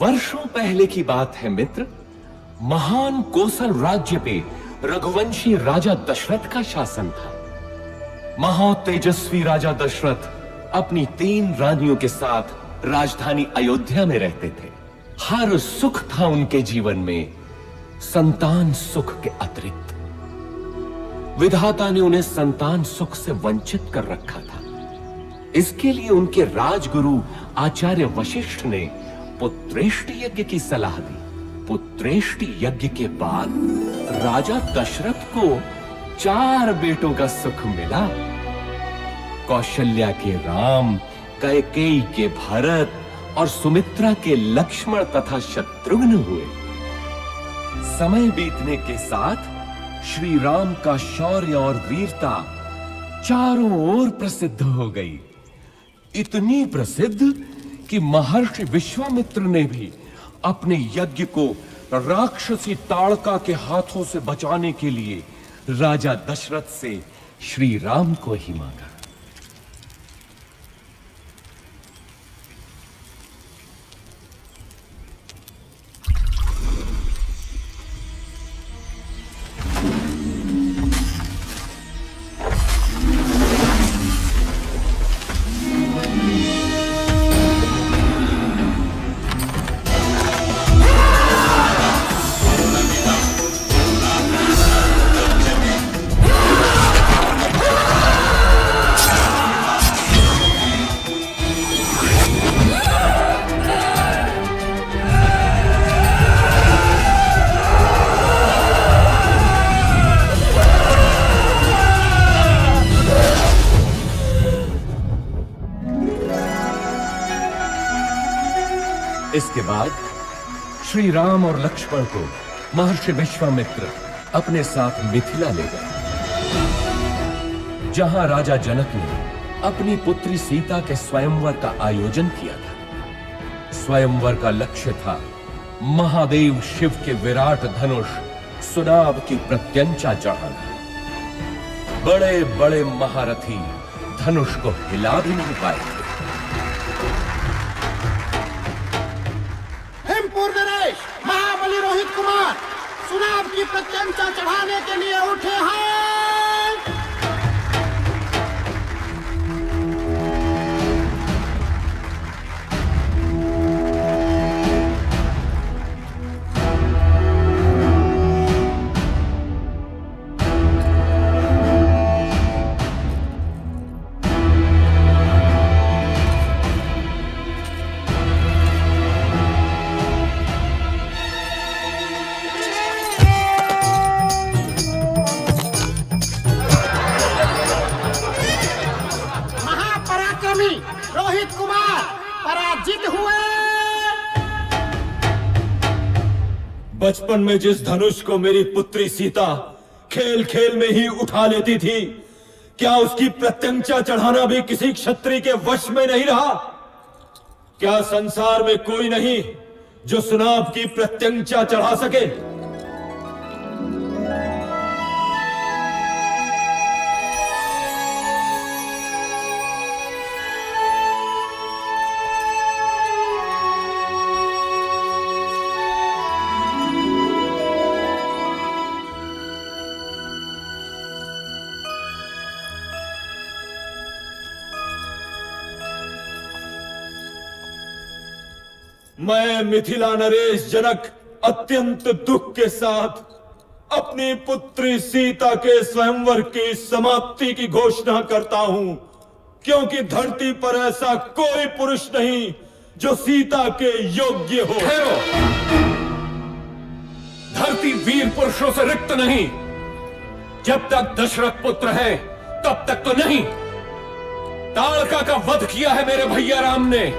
वर्षों पहले की बात है मित्र। महान कोसल राज्य पे रघुवंशी राजा दशरथ का शासन था। महातेजस्वी राजा दशरथ अपनी 3 रानियों के साथ राजधानी अयोध्या में रहते थे। हर सुख था उनके जीवन में, संतान सुख के अतिरिक्त। विधाता ने उन्हें संतान सुख से वंचित कर रखा था। इसके लिए उनके राजगुरु आचार्य वशिष्ठ ने पुत्रेष्टि यज्ञ की सलाह दी। पुत्रेष्टि यज्ञ के बाद राजा दशरथ को 4 बेटों का सुख मिला। कौशल्या के राम, कैकेयी के भरत और सुमित्रा के लक्ष्मण तथा शत्रुघ्न हुए। समय बीतने के साथ श्री राम का शौर्य और वीरता चारों ओर प्रसिद्ध हो गई। इतनी प्रसिद्ध कि महर्षि विश्वामित्र ने भी अपने यज्ञ को राक्षसी ताड़का के हाथों से बचाने के लिए राजा दशरथ से श्री राम को ही मांगा। इसके बाद श्री राम और लक्ष्मण को महर्षि विश्वामित्र अपने साथ मिथिला ले गए, जहां राजा जनक ने अपनी पुत्री सीता के स्वयंवर का आयोजन किया था। स्वयंवर का लक्ष्य था महादेव शिव के विराट धनुष सुनाभ की प्रत्यंचा चढ़ाना। बड़े बड़े महारथी धनुष को हिला भी नहीं पाए। महाबली रोहित कुमार सुनाभ की प्रत्यंचा चढ़ाने के लिए उठे हैं। सेनानी रोहित कुमार पराजित हुए। बचपन में जिस धनुष को मेरी पुत्री सीता खेल खेल में ही उठा लेती थी, क्या उसकी प्रत्यंचा चढ़ाना भी किसी क्षत्रिय के वश में नहीं रहा? क्या संसार में कोई नहीं जो सुनाभ की प्रत्यंचा चढ़ा सके? मैं मिथिला नरेश जनक अत्यंत दुख के साथ अपनी पुत्री सीता के स्वयंवर की समाप्ति की घोषणा करता हूं, क्योंकि धरती पर ऐसा कोई पुरुष नहीं जो सीता के योग्य हो। ठहरो, धरती वीर पुरुषों से रिक्त नहीं। जब तक दशरथ पुत्र है तब तक तो नहीं। ताड़का का वध किया है मेरे भैया राम ने।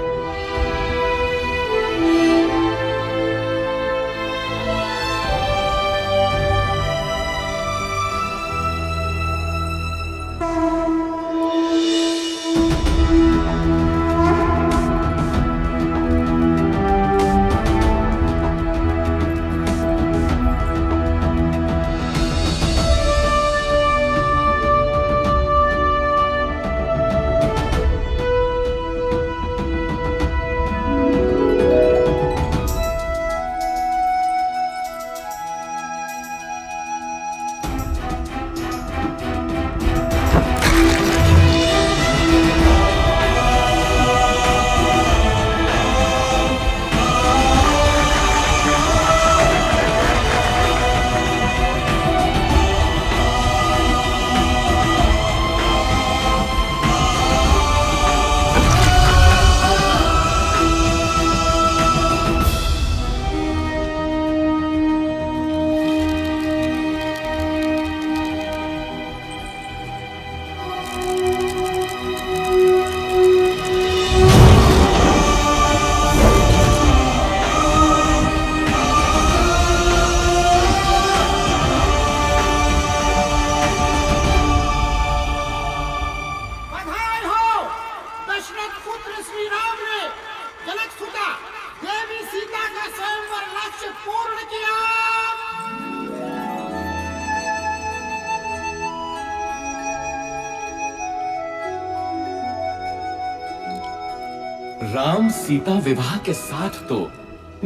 राम सीता विवाह के साथ तो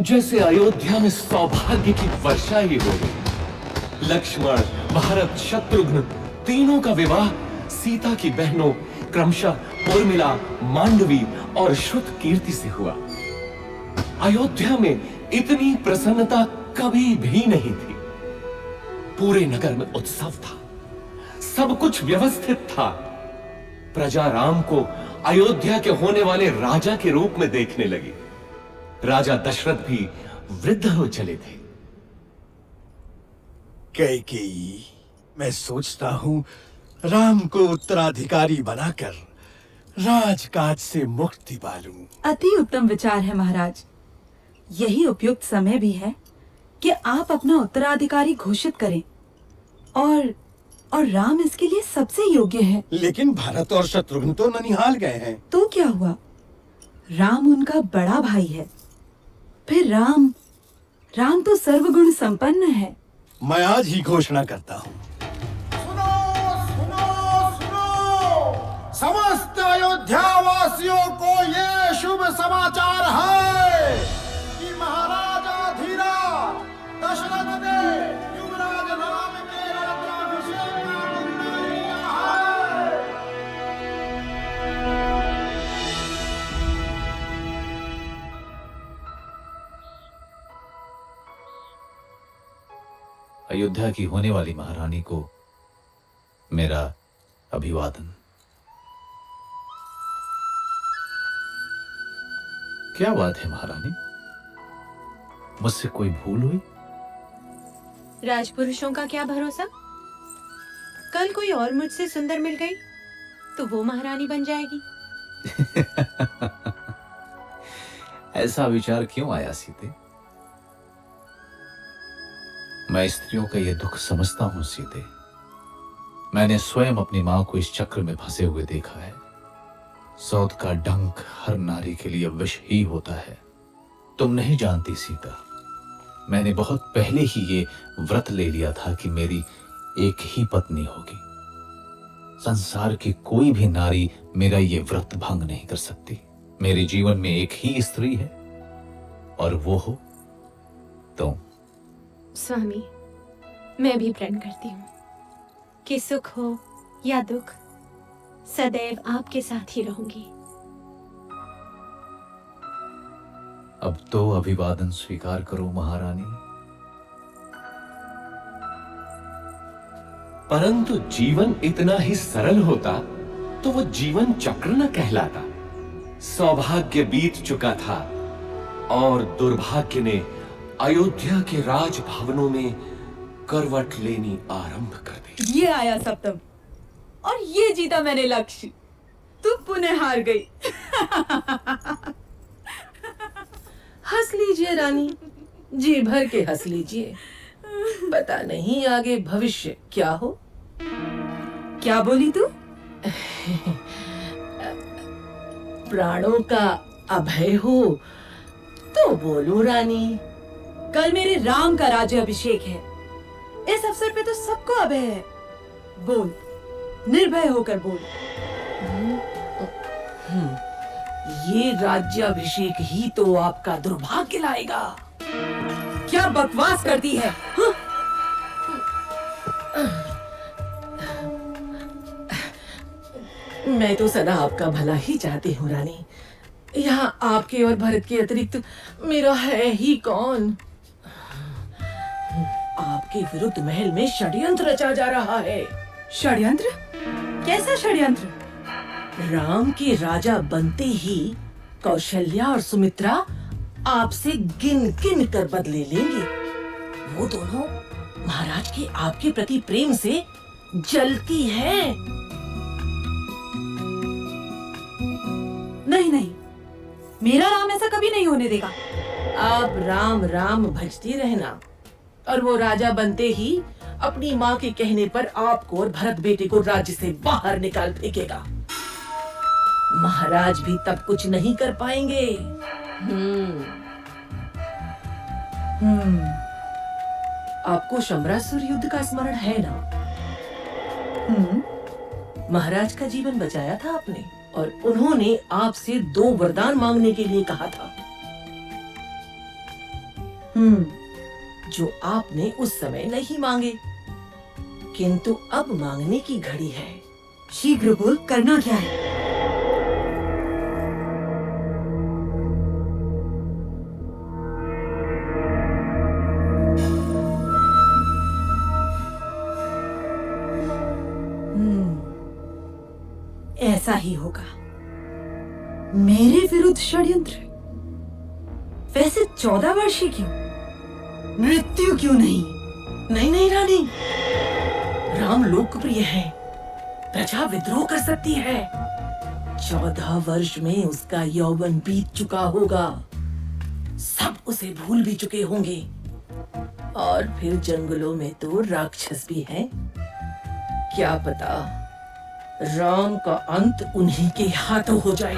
जैसे अयोध्या में सौभाग्य की वर्षा ही हो गई। लक्ष्मण, भरत, शत्रुघ्न तीनों का विवाह सीता की बहनों क्रमशः उर्मिला, मांडवी और श्रुत कीर्ति से हुआ। अयोध्या में इतनी प्रसन्नता कभी भी नहीं थी। पूरे नगर में उत्सव था, सब कुछ व्यवस्थित था। प्रजा राम को अयोध्या के होने वाले राजा के रूप में देखने लगी। राजा दशरथ भी वृद्ध हो चले थे। कैकेयी, मैं सोचता हूँ राम को उत्तराधिकारी बनाकर राजकाज से मुक्ति पालूं। अति उत्तम विचार है महाराज। यही उपयुक्त समय भी है कि आप अपना उत्तराधिकारी घोषित करें और राम इसके लिए सबसे योग्य है। लेकिन भरत और शत्रुघ्न तो ननिहाल गए हैं। तो क्या हुआ? राम उनका बड़ा भाई है। फिर राम तो सर्वगुण संपन्न है। मैं आज ही घोषणा करता हूँ। सुनो सुनो सुनो, समस्त अयोध्या वासियों को ये शुभ समाचार है कि महाराजा धीराज दशरथ ने युवराज राम के राज्याभिषेक का निर्णय लिया है। अयोध्या की होने वाली महारानी को मेरा अभिवादन। क्या बात है महारानी, मुझसे कोई भूल हुई? राजपुरुषों का क्या भरोसा, कल कोई और मुझसे सुंदर मिल गई तो वो महारानी बन जाएगी। ऐसा विचार क्यों आया सीते? मैं स्त्रियों का यह दुख समझता हूं सीते। मैंने स्वयं अपनी मां को इस चक्र में फंसे हुए देखा है। सौत का डंक हर नारी के लिए विष ही होता है। तुम नहीं जानती सीता, मैंने बहुत पहले ही ये व्रत ले लिया था कि मेरी एक ही पत्नी होगी। संसार की कोई भी नारी मेरा ये व्रत भंग नहीं कर सकती। मेरे जीवन में एक ही स्त्री है और वो हो तुम। स्वामी, मैं भी प्रण करती हूँ कि सुख हो या दुख, सदैव आपके साथ ही रहूंगी। अब तो अभिवादन स्वीकार करो महारानी। परंतु जीवन इतना ही सरल होता तो वो जीवन चक्र न कहलाता। सौभाग्य बीत चुका था और दुर्भाग्य ने अयोध्या के राजभवनों में करवट लेनी आरंभ कर दी। ये आया सप्तम और ये जीता मैंने लक्ष्य। तू पुनः हार गई। हंस लीजिए रानी, जी भर के हंस लीजिए। पता नहीं आगे भविष्य क्या हो। क्या बोली तू? प्राणों का अभय हो तो बोलो रानी। कल मेरे राम का राज्याभिषेक है। इस अवसर पे तो सबको अभय है। बोल, निर्भय होकर बोल। ये राज्याभिषेक ही तो आपका दुर्भाग्य लाएगा। क्या बकवास करती है? हाँ? मैं तो सदा आपका भला ही चाहती हूँ रानी। यहाँ आपके और भरत के अतिरिक्त मेरा है ही कौन। आपके विरुद्ध महल में षड्यंत्र रचा जा रहा है। षड्यंत्र? कैसा षड्यंत्र? राम के राजा बनते ही कौशल्या और सुमित्रा आपसे गिन गिन कर बदले लेंगे। वो दोनों महाराज के आपके प्रति प्रेम से जलती हैं। नहीं नहीं, मेरा राम ऐसा कभी नहीं होने देगा। आप राम राम भजती रहना और वो राजा बनते ही अपनी माँ के कहने पर आपको और भरत बेटे को राज्य से बाहर निकाल फेंकेगा। महाराज भी तब कुछ नहीं कर पाएंगे। आपको शंबरासुर युद्ध का स्मरण है ना? महाराज का जीवन बचाया था आपने और उन्होंने आपसे 2 वरदान मांगने के लिए कहा था, जो आपने उस समय नहीं मांगे, किंतु अब मांगने की घड़ी है। शीघ्र बोल, करना क्या है? ऐसा ही होगा। मेरे विरुद्ध षड्यंत्र? वैसे 14 वर्षीय क्यों? मृत्यु क्यों नहीं? नहीं नहीं रानी, राम लोकप्रिय है, प्रजा विद्रोह कर सकती है। 14 वर्ष में उसका यौवन बीत चुका होगा, सब उसे भूल भी चुके होंगे। और फिर जंगलों में तो राक्षस भी हैं। क्या पता राम का अंत उन्हीं के हाथों हो जाए।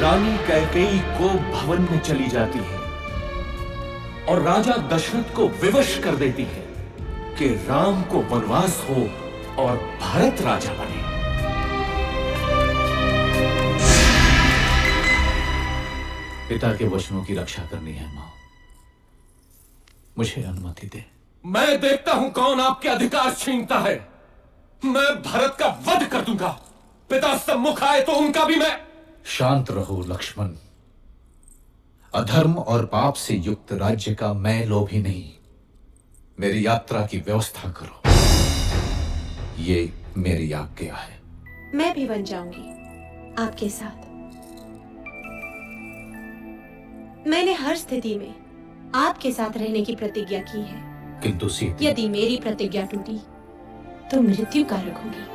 रानी कैकेयी को भवन में चली जाती है और राजा दशरथ को विवश कर देती है कि राम को वनवास हो और भरत राजा बने। पिता के वचनों की रक्षा करनी है मां, मुझे अनुमति दे। मैं देखता हूं कौन आपके अधिकार छीनता है। मैं भरत का वध कर दूंगा। पिता सम्मुख आए तो उनका भी मैं। शांत रहो लक्ष्मण। अधर्म और पाप से युक्त राज्य का मैं लोभी नहीं। मेरी यात्रा की व्यवस्था करो, ये मेरी आज्ञा है। मैं भी बन जाऊंगी आपके साथ। मैंने हर स्थिति में आपके साथ रहने की प्रतिज्ञा की है। किंतु सीते, यदि मेरी प्रतिज्ञा टूटी तो मृत्यु कारक होगी।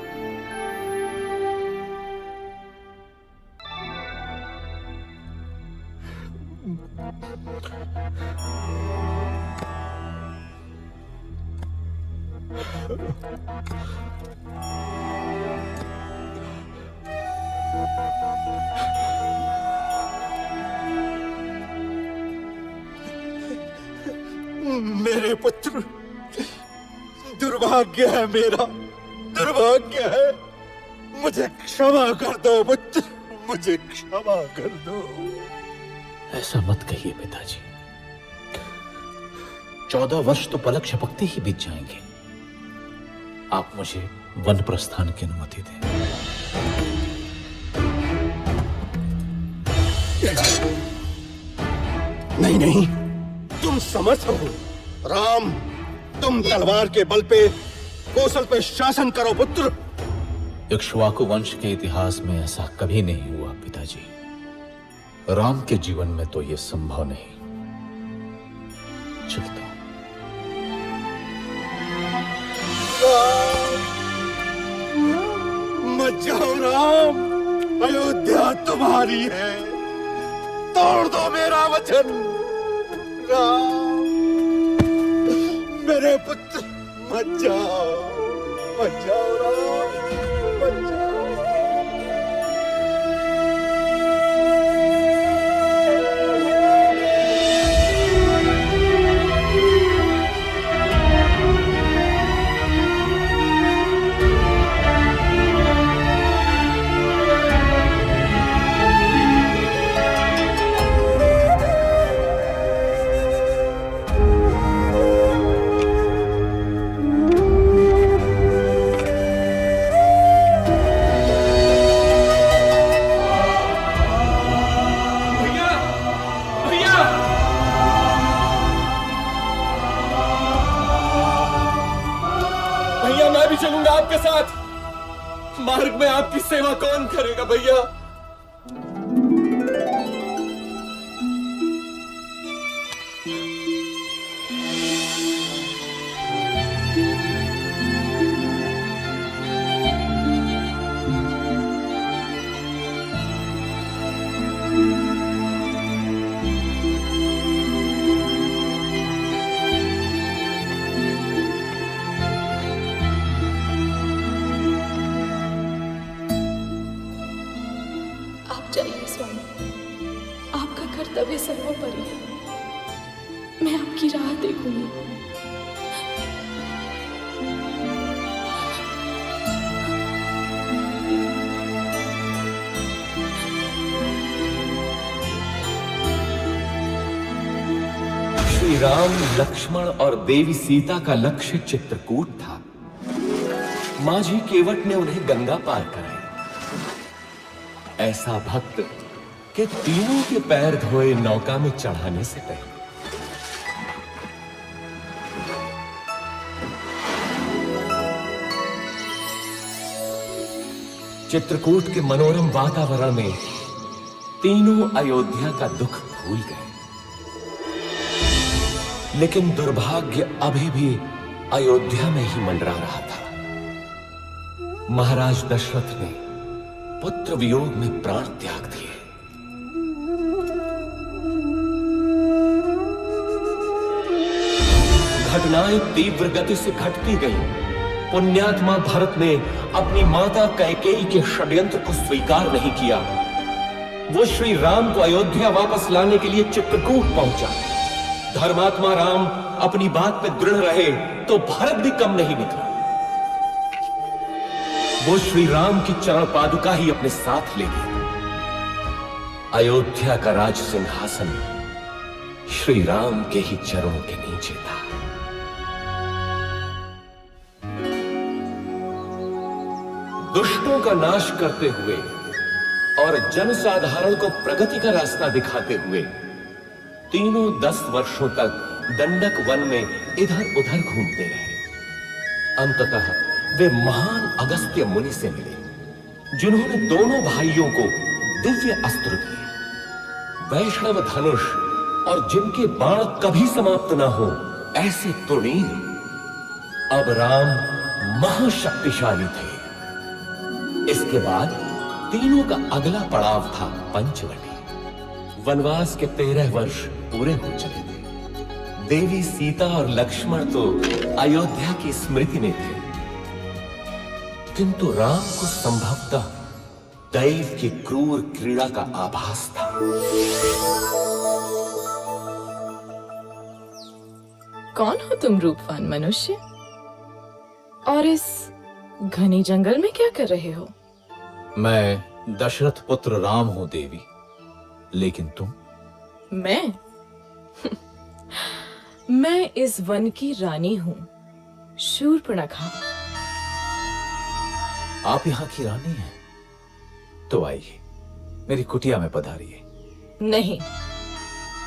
मेरे पुत्र, दुर्भाग्य है मेरा, दुर्भाग्य है। मुझे क्षमा कर दो पुत्र, मुझे क्षमा कर दो। ऐसा मत कहिए पिताजी। 14 वर्ष तो पलक झपकते ही बीत जाएंगे। आप मुझे वन प्रस्थान की अनुमति दें। नहीं नहीं, तुम समर्थ हो। राम, तुम तलवार के बल पे कौशल पे शासन करो पुत्र। इक्ष्वाकु वंश के इतिहास में ऐसा कभी नहीं हुआ पिताजी। राम के जीवन में तो यह संभव नहीं। चलता हूं। मत जाओ राम, अयोध्या तुम्हारी है। तोड़ दो मेरा वचन। राम, मेरे पुत्र, मत जाओ, मत जाओ राम, मत जाओ। भैया मैं भी चलूंगा आपके साथ। मार्ग में आपकी सेवा कौन करेगा भैया? आप जाइए स्वामी, आपका कर्तव्य सर्वोपरि है। मैं आपकी राह देखूंगी। श्री राम, लक्ष्मण और देवी सीता का लक्ष्य चित्रकूट था। माझी केवट ने उन्हें गंगा पार कराई। ऐसा भक्त कि तीनों के पैर धोए नौका में चढ़ाने से पहले चित्रकूट के मनोरम वातावरण में तीनों अयोध्या का दुख भूल गए। लेकिन दुर्भाग्य अभी भी अयोध्या में ही मंडरा रहा था। महाराज दशरथ ने पुत्र वियोग में प्राण त्याग दिए। घटनाएं तीव्र गति से घटती गईं। पुण्यात्मा भरत ने अपनी माता कैकेयी के षड्यंत्र को स्वीकार नहीं किया। वो श्री राम को अयोध्या वापस लाने के लिए चित्रकूट पहुंचा। धर्मात्मा राम अपनी बात पे दृढ़ रहे तो भरत भी कम नहीं निकला। वो श्री राम की चरण पादुका ही अपने साथ ले गए। अयोध्या का राज सिंहासन श्री राम के ही चरणों के नीचे था। दुष्टों का नाश करते हुए और जनसाधारण को प्रगति का रास्ता दिखाते हुए तीनों 10 वर्षों तक दंडक वन में इधर उधर घूमते रहे। अंततः वे महान अगस्त्य मुनि से मिले, जिन्होंने दोनों भाइयों को दिव्य अस्त्र दिए। वैष्णव धनुष और जिनके बाण कभी समाप्त ना हो, ऐसे तुणीर अब राम महाशक्तिशाली थे। इसके बाद तीनों का अगला पड़ाव था पंचवटी। वनवास के 13 वर्ष पूरे हो चले थे। देवी सीता और लक्ष्मण तो अयोध्या की स्मृति में थे, किंतु राम को संभवतः दैव की क्रूर क्रीड़ा का आभास था। कौन हो तुम रूपवान मनुष्य? और इस घने जंगल में क्या कर रहे हो? मैं दशरथ पुत्र राम हूं देवी, लेकिन तुम? मैं मैं इस वन की रानी हूं, शूर्पणखा। आप यहाँ की रानी हैं? तो आइए, मेरी कुटिया में पधारिए। नहीं,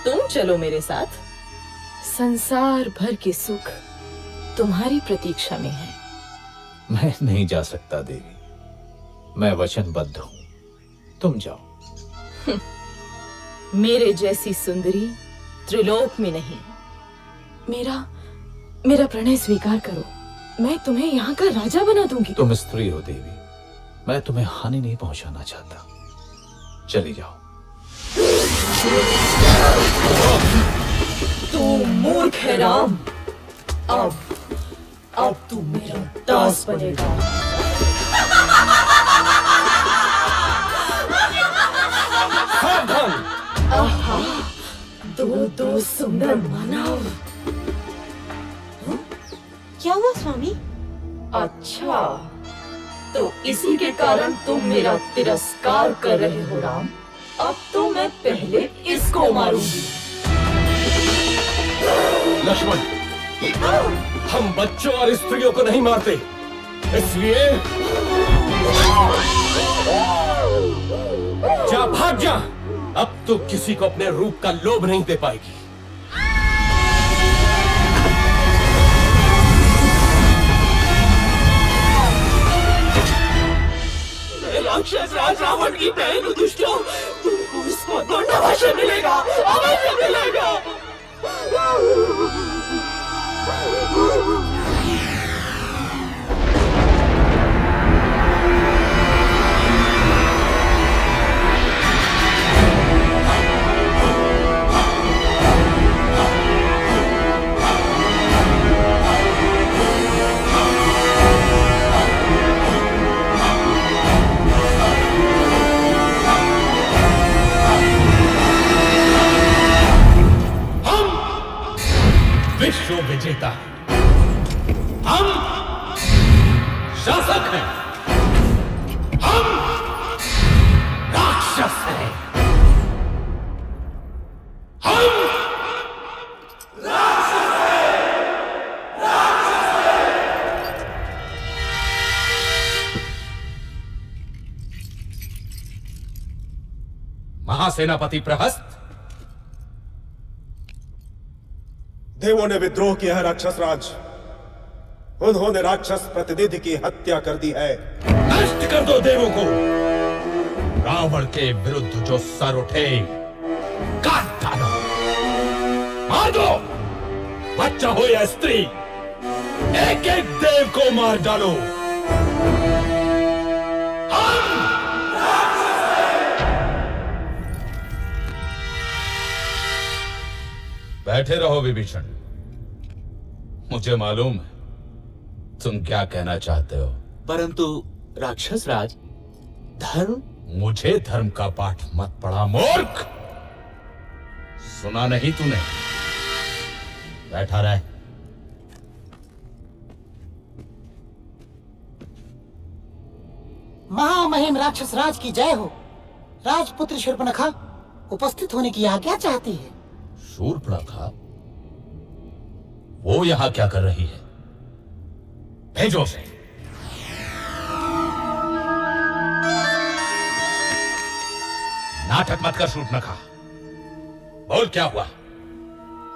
तुम चलो मेरे साथ। संसार भर के सुख तुम्हारी प्रतीक्षा में है। मैं नहीं जा सकता देवी, मैं वचनबद्ध हूं। तुम जाओ। मेरे जैसी सुंदरी त्रिलोक में नहीं। मेरा प्रणय स्वीकार करो, मैं तुम्हें यहाँ का राजा बना दूंगी। तुम स्त्री हो देवी, मैं तुम्हें हानि नहीं पहुंचाना चाहता। चली जाओ। तू मूर्ख है राम। अब तू मेरा दास बनेगा। आहा, दो सुंदर मानव। क्या हुआ स्वामी? अच्छा, तो इसी के कारण तुम मेरा तिरस्कार कर रहे हो राम। अब तो मैं पहले इसको मारूंगी। लक्ष्मण, हम बच्चों और स्त्रियों को नहीं मारते, इसलिए जा, भाग जा। अब तो किसी को अपने रूप का लोभ नहीं दे पाएगी। राक्षस राज रावण की बहन दुष्टों, तुमको इसको दंडावश्य मिलेगा, अवश्य मिलेगा। विश्व विजेता, हम शासक हैं, हम राक्षस हैं, हम राक्षस हैं, राक्षस हैं। महासेनापति प्रहस्त, देवों ने विद्रोह किया है राक्षस राज। उन्होंने राक्षस प्रतिनिधि की हत्या कर दी है। नष्ट कर दो देवों को। रावण के विरुद्ध जो सर उठे काट डालो, मार दो। बच्चा हो या स्त्री, एक एक देव को मार डालो। बैठे रहो विभीषण, मुझे मालूम है तुम क्या कहना चाहते हो। परंतु राक्षस राज, धर्म। मुझे धर्म का पाठ मत पढ़ा मूर्ख। सुना नहीं तूने? बैठा रहे। महामहिम राक्षस राज की जय हो। राजपुत्र शूर्पणखा उपस्थित होने की आज्ञा चाहती है। शूर्पणखा, वो यहां क्या कर रही है? भेजो उसे। नाटक मत कर शूर्पणखा, बोल क्या हुआ,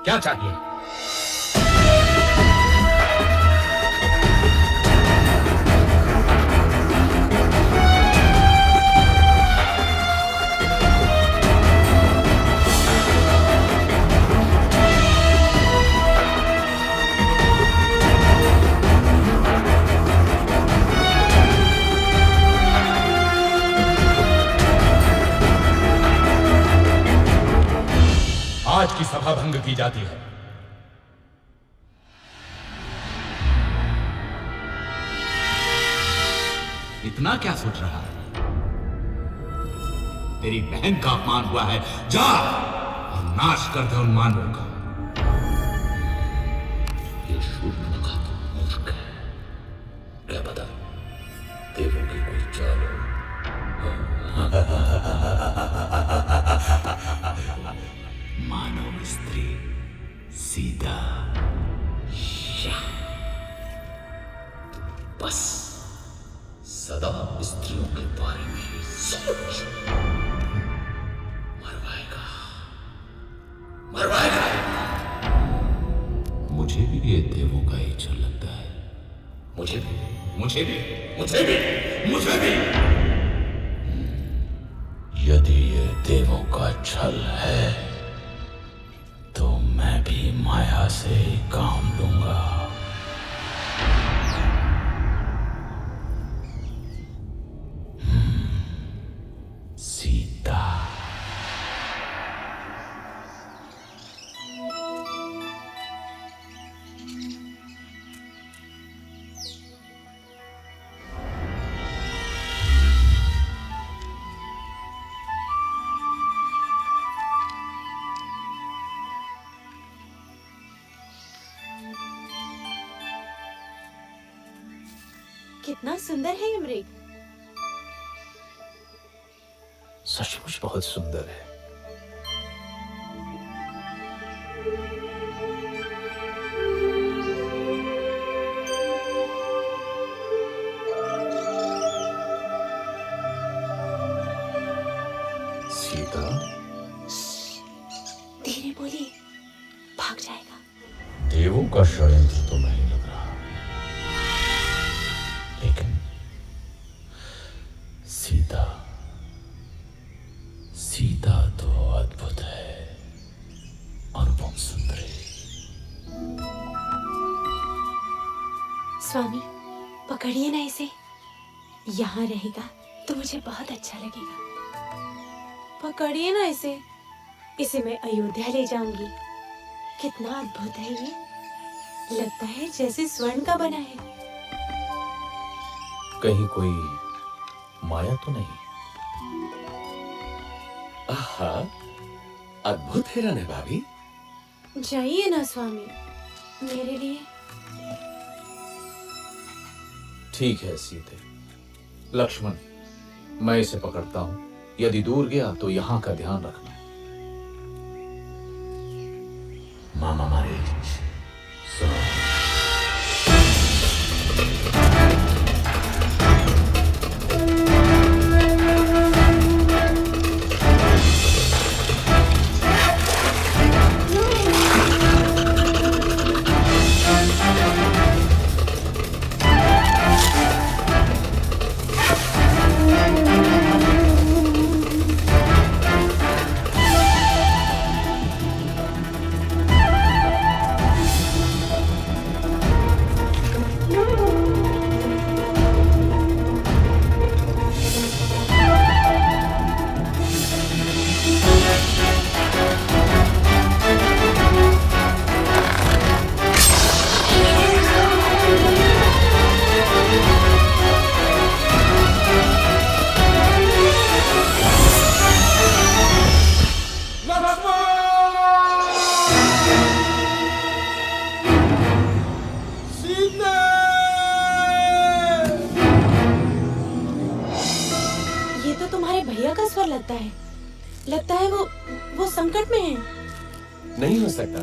क्या चाहिए? की जाती है। इतना क्या सोच रहा है? तेरी बहन का अपमान हुआ है, जा और नाश कर दे उन मानवों का। ये शूर्पणखा तो मूर्ख है, क्या पता देवों की कोई चाल हो। मानव स्त्री सीता, बस सदा स्त्रियों के बारे में ही सोच। मरवाएगा, मरवाएगा। मुझे भी ये देवों का ही छल लगता है। मुझे भी, मुझे भी, मुझे भी, मुझे भी। यदि ये देवों का छल है तो मैं भी माया से ही काम लूंगा। सीता, कितना सुंदर है ये मृग। सचमुच बहुत सुंदर है। सीता, धीरे बोलिए, भाग जाएगा। देवों का षड्यंत्र तो नहीं लग रहा, लेकिन सीता, सीता तो अद्भुत है, अनुपम सुंदरी। स्वामी, पकड़िए ना इसे। यहाँ रहेगा तो मुझे बहुत अच्छा लगेगा। पकड़िए ना इसे, इसे मैं अयोध्या ले जाऊंगी। कितना अद्भुत है ये, लगता है जैसे स्वर्ण का बना है। कहीं कोई माया तो नहीं? आहा, अद्भुत हिरण है भाभी। जाइए ना स्वामी, मेरे लिए। ठीक है सीते। लक्ष्मण, मैं इसे पकड़ता हूं। यदि दूर गया तो यहां का ध्यान रखना। मामा मारे सुनो। ये तो तुम्हारे भैया का स्वर लगता है। लगता है वो संकट में है। नहीं हो सकता,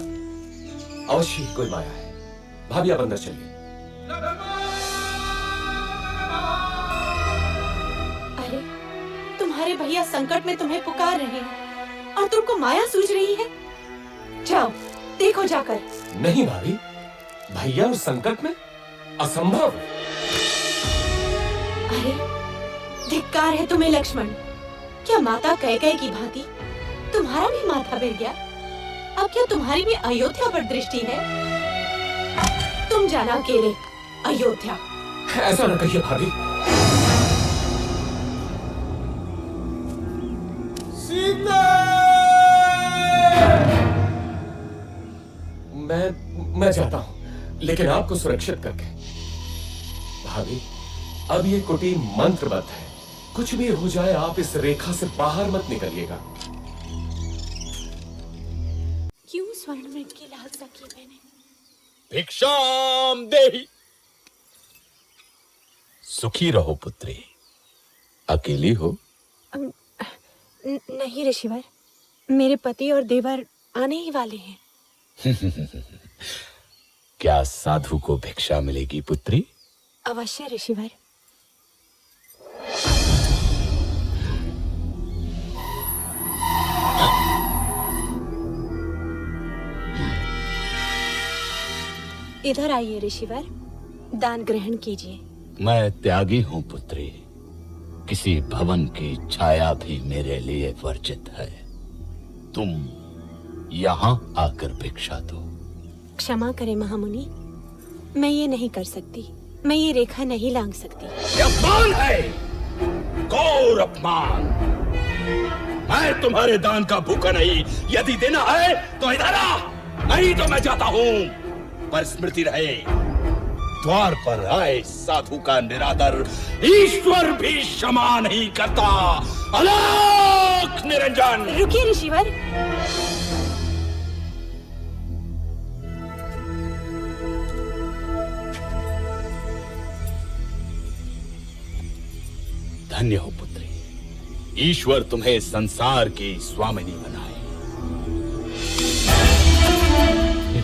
अवश्य ही कोई माया है। भाभी आप अंदर चलिए। अरे, तुम्हारे भैया संकट में तुम्हें पुकार रहे हैं और तुमको माया सूझ रही है। जाओ, देखो जाकर। नहीं भाभी, भैया उस संकट में असंभव। अरे, धिक्कार है तुम्हें लक्ष्मण। क्या माता कैकेयी की भांति तुम्हारा भी माथा गिर गया? अब क्या तुम्हारी भी अयोध्या पर दृष्टि है? तुम जाना अकेले अयोध्या। ऐसा न कहिए भाभी। सीता! मैं जाता हूं, लेकिन आपको सुरक्षित करके। भाभी, अब ये कुटीर मंत्रबद्ध है। कुछ भी हो जाए आप इस रेखा से बाहर मत निकलिएगा। क्यों स्वर्ण मृग की लालसा की मैंने? भिक्षाम देहि। सुखी रहो पुत्री। अकेली हो? नहीं ऋषिवर, मेरे पति और देवर आने ही वाले हैं। क्या साधु को भिक्षा मिलेगी पुत्री? अवश्य ऋषिवर। इधर आइए ऋषिवर, दान ग्रहण कीजिए। मैं त्यागी हूं पुत्री। किसी भवन की छाया भी मेरे लिए वर्जित है। तुम यहाँ आकर भिक्षा दो। क्षमा करें महामुनि, मैं ये नहीं कर सकती। मैं ये रेखा नहीं लांघ सकती। ये अपमान है, घोर अपमान। मैं तुम्हारे दान का भूखा नहीं। यदि देना है तो इधर आ, नहीं तो मैं जाता हूँ। पर स्मृति रहे, द्वार पर आए साधु का निरादर ईश्वर भी क्षमा नहीं करता। अलख निरंजन। रुकिए ऋषिवर। धन्य हो पुत्री, ईश्वर तुम्हें संसार की स्वामिनी बनाए। ये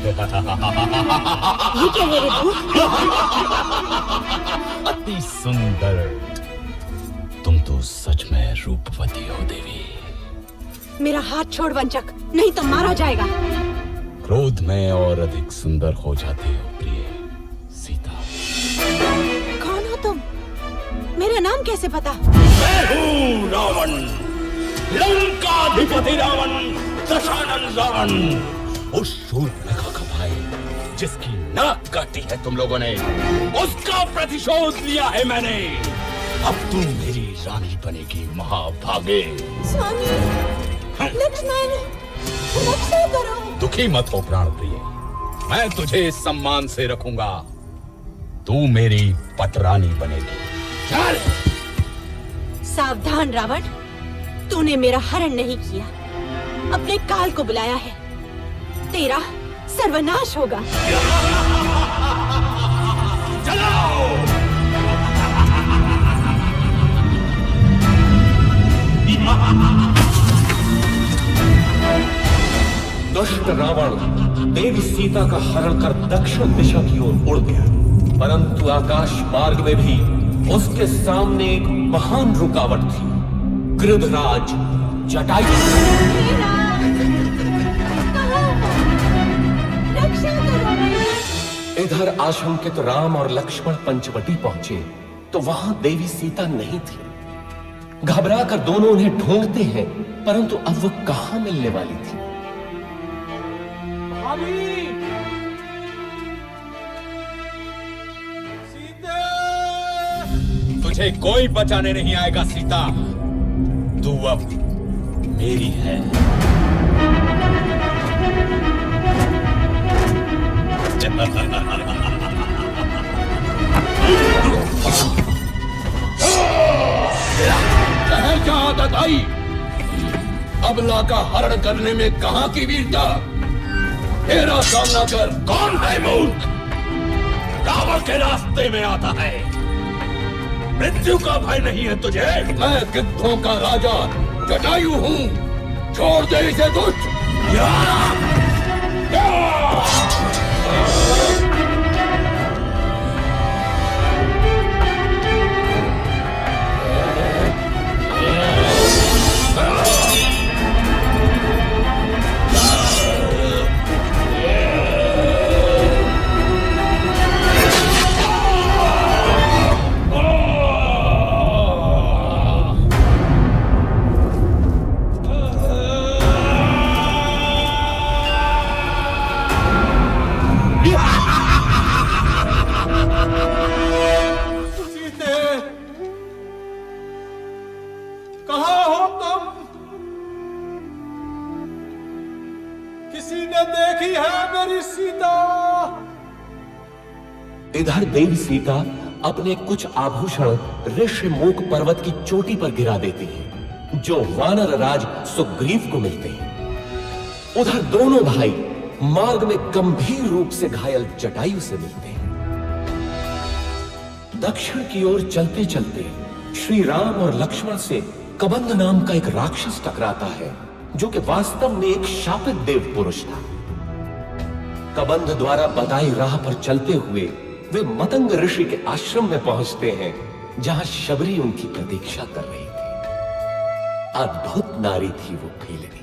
क्या है ऋतु? अति सुंदर। तुम तो सच में रूपवती हो देवी। मेरा हाथ छोड़ वंचक, नहीं तो मारा जाएगा। क्रोध में और अधिक सुंदर हो जाते हो प्रिय सीता। कौन हो तुम? मेरा नाम कैसे पता? मैं हूँ रावण, लंकाधिपति रावण, दशानन रावण। उस शूर्पणखा का भाई जिसकी नाक काटी है तुम लोगों ने, उसका प्रतिशोध लिया है मैंने। अब तुम मेरी रानी बनेगी महाभागे। स्वामी, लक्ष्मण, रक्षा करो। दुखी मत हो प्राण प्रिय, मैं तुझे सम्मान से रखूंगा। तू मेरी पतरानी बनेगी। चल। सावधान रावण, तूने मेरा हरण नहीं किया, अपने काल को बुलाया है। तेरा सर्वनाश होगा। चलो। दुष्ट रावण देवी सीता का हरण कर दक्षिण दिशा की ओर उड़ गया, परंतु आकाश मार्ग में भी उसके सामने एक महान रुकावट थी, गृधराज जटायु। इधर आशंकित राम और लक्ष्मण पंचवटी पहुंचे तो वहां देवी सीता नहीं थी। घबराकर दोनों उन्हें ढूंढते हैं, परंतु अब वो कहां मिलने वाली थी। तुझे कोई बचाने नहीं आएगा सीता, तू अब मेरी है। क्या आदत आई? अबला का हरण करने में कहां की वीरता? तेरा सामना कर। कौन है मूर्ख? रावण के रास्ते में आता है। मृत्यु का भय नहीं है तुझे? मैं गिद्धों का राजा जटायु हूँ। छोड़ दे इसे दुष्ट। इधर देवी सीता अपने कुछ आभूषण ऋषिमुख पर्वत की चोटी पर गिरा देती है, जो वानर राज सुग्रीव को मिलते हैं। उधर दोनों भाई मार्ग में गंभीर रूप से घायल जटायु से मिलते हैं। दक्षिण की ओर चलते चलते श्री राम और लक्ष्मण से कबंध नाम का एक राक्षस टकराता है, जो कि वास्तव में एक शापित देव पुरुष था। कबंध द्वारा बताई राह पर चलते हुए वे मतंग ऋषि के आश्रम में पहुंचते हैं, जहां शबरी उनकी प्रतीक्षा कर रही थी। अद्भुत नारी थी वो भीलनी।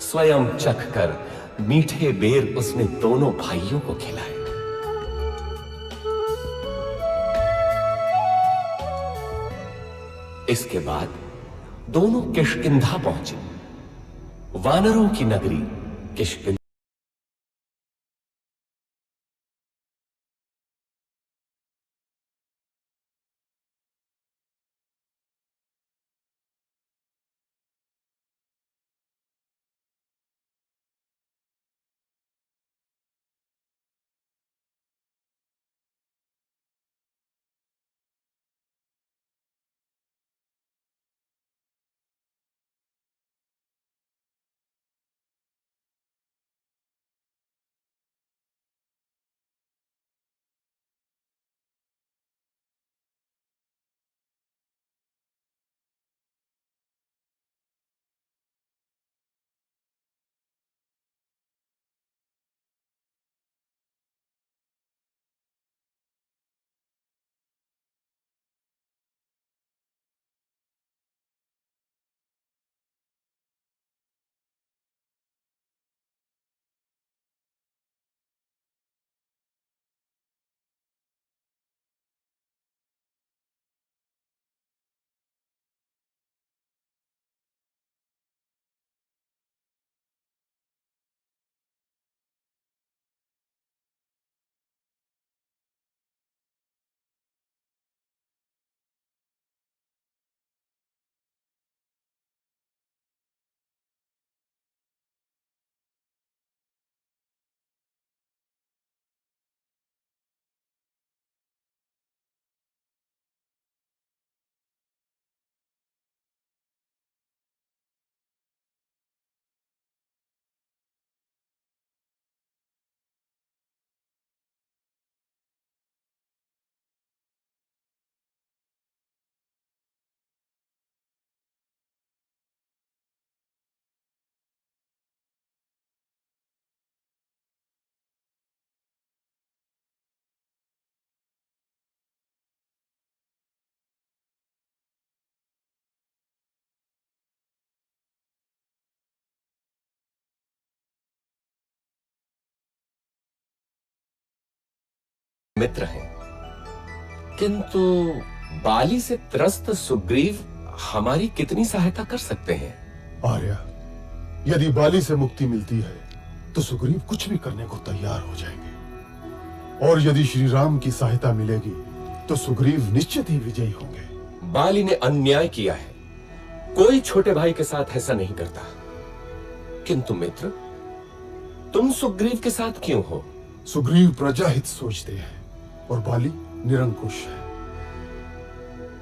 स्वयं चखकर मीठे बेर उसने दोनों भाइयों को खिलाए। इसके बाद दोनों किष्किंधा पहुंचे। वानरों की नगरी किष्किंधा मित्र हैं, किंतु बाली से त्रस्त सुग्रीव हमारी कितनी सहायता कर सकते हैं? आर्या, यदि बाली से मुक्ति मिलती है तो सुग्रीव कुछ भी करने को तैयार हो जाएंगे, और यदि श्री राम की सहायता मिलेगी तो सुग्रीव निश्चित ही विजयी होंगे। बाली ने अन्याय किया है, कोई छोटे भाई के साथ ऐसा नहीं करता। किंतु मित्र, तुम सुग्रीव के साथ क्यों हो? सुग्रीव प्रजाहित सोचते हैं और बाली निरंकुश है।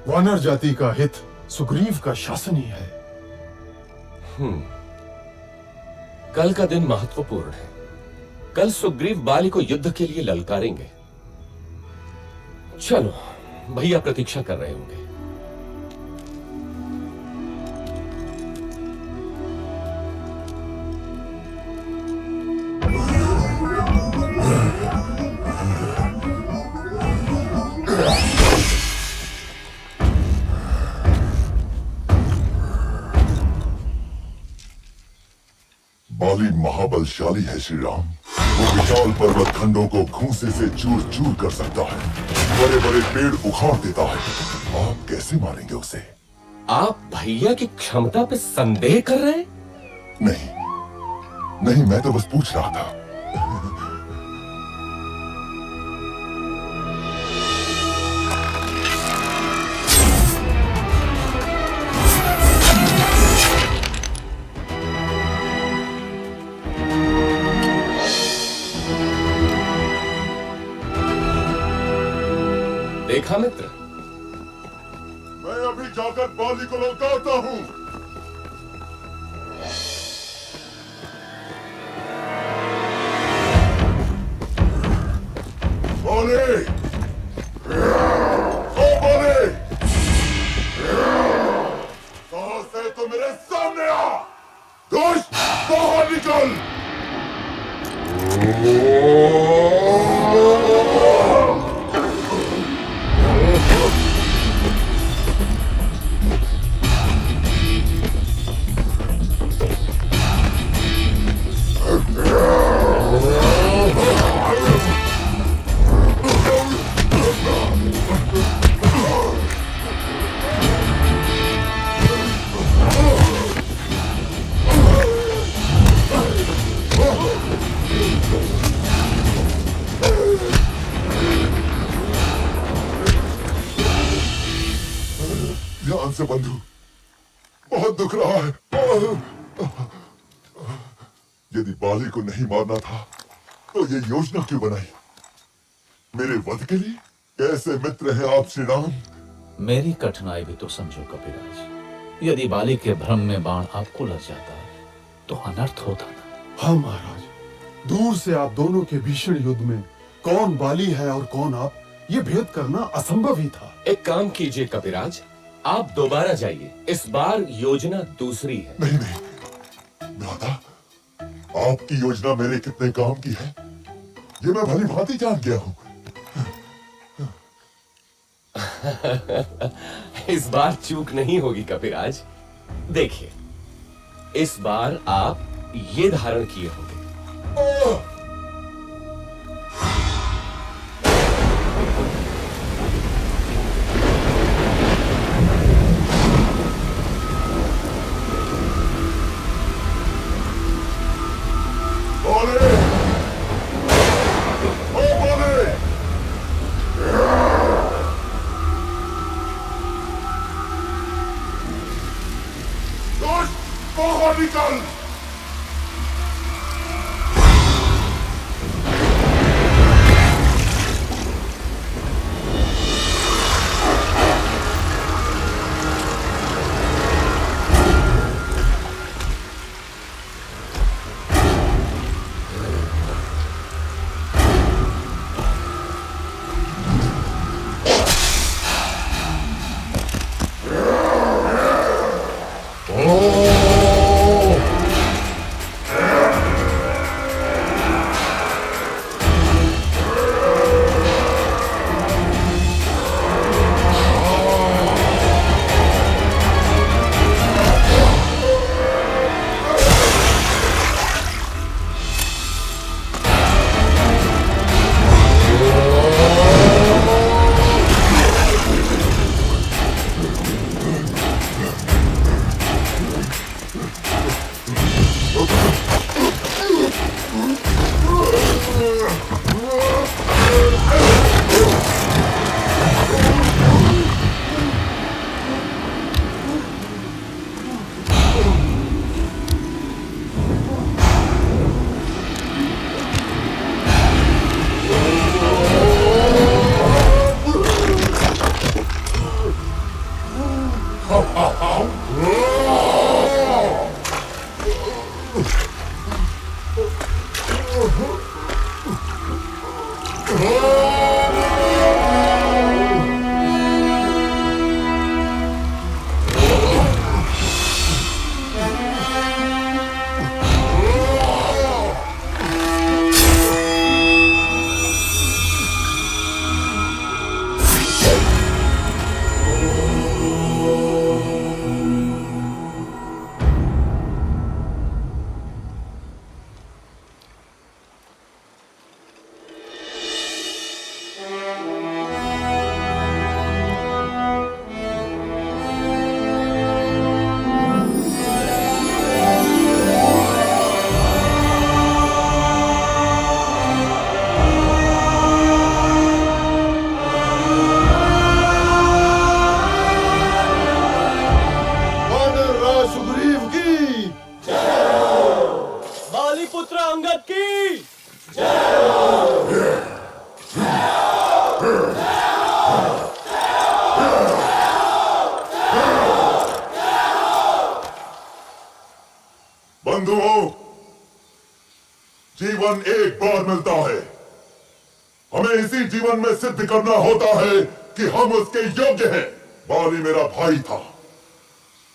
वानर जाति का हित सुग्रीव का शासन ही है। कल का दिन महत्वपूर्ण है। कल सुग्रीव बाली को युद्ध के लिए ललकारेंगे। चलो, भैया प्रतीक्षा कर रहे होंगे। बाली महाबलशाली है श्री राम। वो विशाल पर्वत खंडों को घूंसे से चूर चूर कर सकता है, बड़े बड़े पेड़ उखाड़ देता है। आप कैसे मारेंगे उसे? आप भैया की क्षमता पे संदेह कर रहे हैं? नहीं नहीं, मैं तो बस पूछ रहा था। देखा मित्र, मैं अभी जाकर बाली को लौटाता हूँ। बाली, ओ बाली, साहस है तो मेरे सामने आ। दुष्ट, बाहर निकल। ध्यान से बंधु, बहुत दुख रहा है। यदि बाली को नहीं मारना था तो ये योजना क्यों बनाई? मेरे वध के लिए? कैसे मित्र हैं आप श्री राम? मेरी कठिनाई भी तो समझो कपिराज। यदि बाली के भ्रम में बाण आपको लग जाता तो अनर्थ होता ना। हाँ महाराज, दूर से आप दोनों के भीषण युद्ध में कौन बाली है और कौन आप, ये भेद करना असंभव ही था। एक काम कीजिए कपिराज, आप दोबारा जाइए। इस बार योजना दूसरी है। नहीं नहीं भ्राता, आपकी योजना मेरे कितने काम की है ये मैं भली भांति जान गया हूँ। इस बार चूक नहीं होगी कपिराज। देखिए, इस बार आप ये धारण किए होंगे। बाहर निकल। हमें इसी जीवन में सिद्ध करना होता है कि हम उसके योग्य हैं। बाली मेरा भाई था,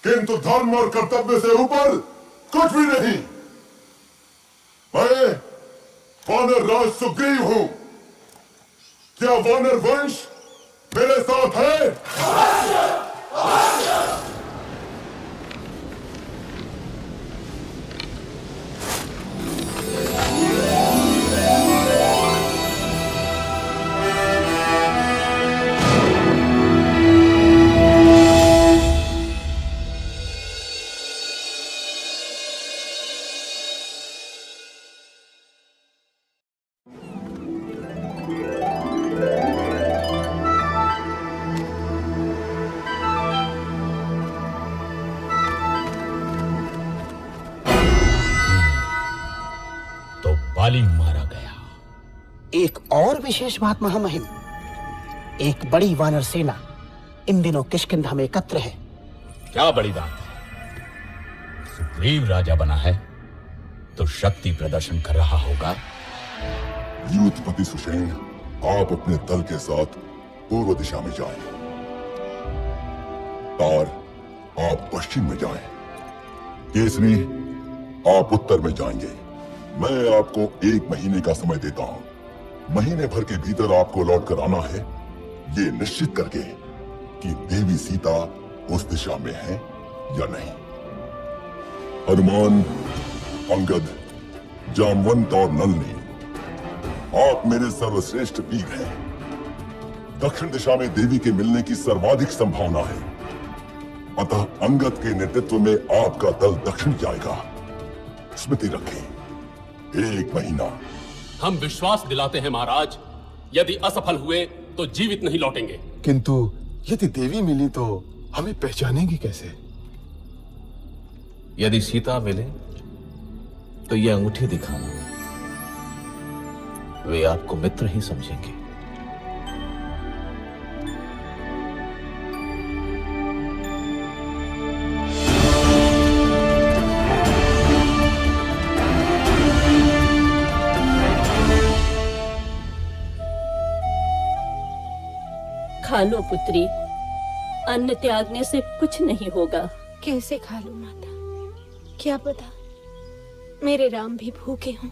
किंतु धर्म और कर्तव्य से ऊपर कुछ भी नहीं। मैं वानर राज सुग्रीव हूं। क्या वानर वंश मेरे साथ है? बाली मारा गया। एक और विशेष बात महामहिम, एक बड़ी वानर सेना इन दिनों किष्किंधा में एकत्र है। क्या बड़ी बात है? सुग्रीव राजा बना है तो शक्ति प्रदर्शन कर रहा होगा। यूथपति सुषेण, आप अपने दल के साथ पूर्व दिशा में जाएं। तार, आप पश्चिम में जाएं। केसरी, आप उत्तर में जाएंगे। मैं आपको 1 महीने का समय देता हूं। महीने भर के भीतर आपको लौट कर आना है, ये निश्चित करके कि देवी सीता उस दिशा में है या नहीं। हनुमान, अंगद, जामवंत और नलनी, आप मेरे सर्वश्रेष्ठ वीर हैं। दक्षिण दिशा में देवी के मिलने की सर्वाधिक संभावना है, अतः अंगद के नेतृत्व में आपका दल दक्षिण जाएगा। स्मृति रखें, 1 महीना। हम विश्वास दिलाते हैं महाराज, यदि असफल हुए तो जीवित नहीं लौटेंगे। किंतु यदि देवी मिली तो हमें पहचानेंगी कैसे? यदि सीता मिले तो ये अंगूठी दिखाना, वे आपको मित्र ही समझेंगे। खा लो पुत्री, अन्न त्यागने से कुछ नहीं होगा। कैसे खा लूं माता? क्या पता मेरे राम भी भूखे हों।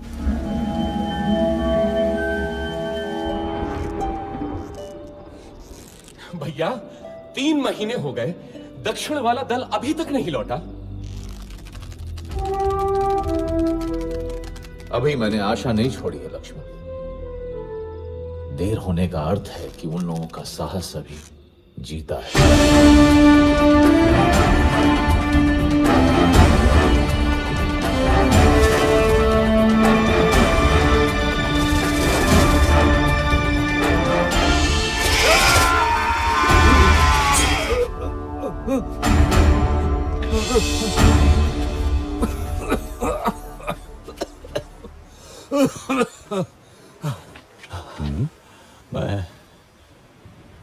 भैया, 3 महीने हो गए, दक्षिण वाला दल अभी तक नहीं लौटा। अभी मैंने आशा नहीं छोड़ी है लक्ष्मण। देर होने का अर्थ है कि उन लोगों का साहस अभी जीता है।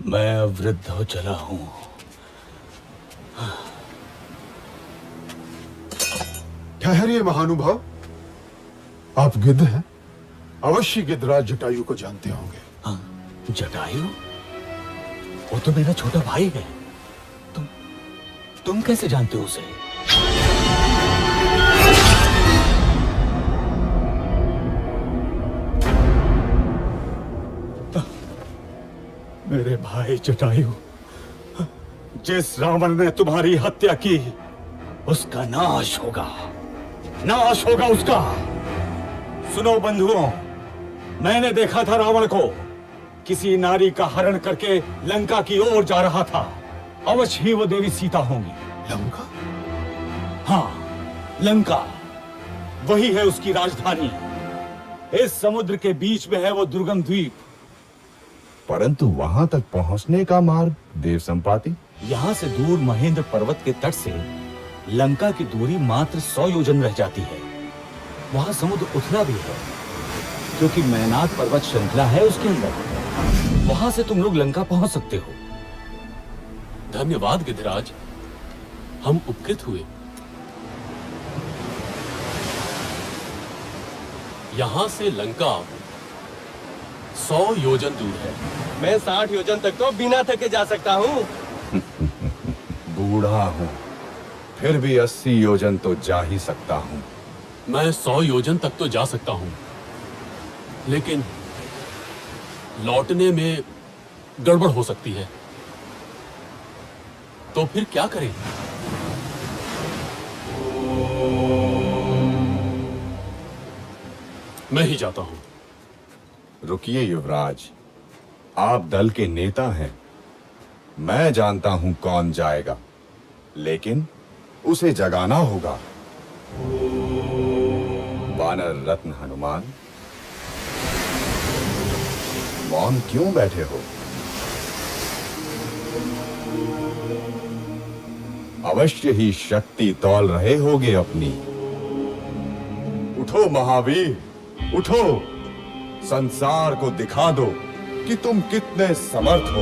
मैं अब वृद्ध हो चला हूं। ठहरिए महानुभाव, आप गिद्ध हैं? अवश्य गिद्धराज जटायु को जानते होंगे। हाँ, जटायु? वो तो मेरा छोटा भाई है। तुम कैसे जानते हो उसे? मेरे भाई जटायु, जिस रावण ने तुम्हारी हत्या की, उसका नाश होगा, नाश होगा उसका। सुनो बंधुओं, मैंने देखा था रावण को किसी नारी का हरण करके लंका की ओर जा रहा था। अवश्य ही वो देवी सीता होंगी। लंका? हाँ, लंका वही है उसकी राजधानी। इस समुद्र के बीच में है वो दुर्गम द्वीप। परंतु वहां तक पहुंचने का मार्ग देव संपाति? यहां से दूर महेंद्र पर्वत के तट से लंका की दूरी मात्र 100 योजन रह जाती है। वहां समुद्र उथला भी है, क्योंकि मैनाक पर्वत श्रृंखला है उसके अंदर। वहां से तुम लोग लंका पहुंच सकते हो। धन्यवाद गिद्धराज, हम उपकृत हुए। यहां से लंका 100 योजन दूर है। मैं 60 योजन तक तो बिना थके जा सकता हूँ। बूढ़ा हूँ, फिर भी 80 योजन तो जा ही सकता हूँ। मैं 100 योजन तक तो जा सकता हूँ, लेकिन लौटने में गड़बड़ हो सकती है। तो फिर क्या करें? मैं ही जाता हूं। रुकिए युवराज, आप दल के नेता हैं। मैं जानता हूं कौन जाएगा, लेकिन उसे जगाना होगा। वानर रत्न हनुमान, मौन क्यों बैठे हो? अवश्य ही शक्ति तौल रहे होगे अपनी। उठो महावीर, उठो, संसार को दिखा दो कि तुम कितने समर्थ हो।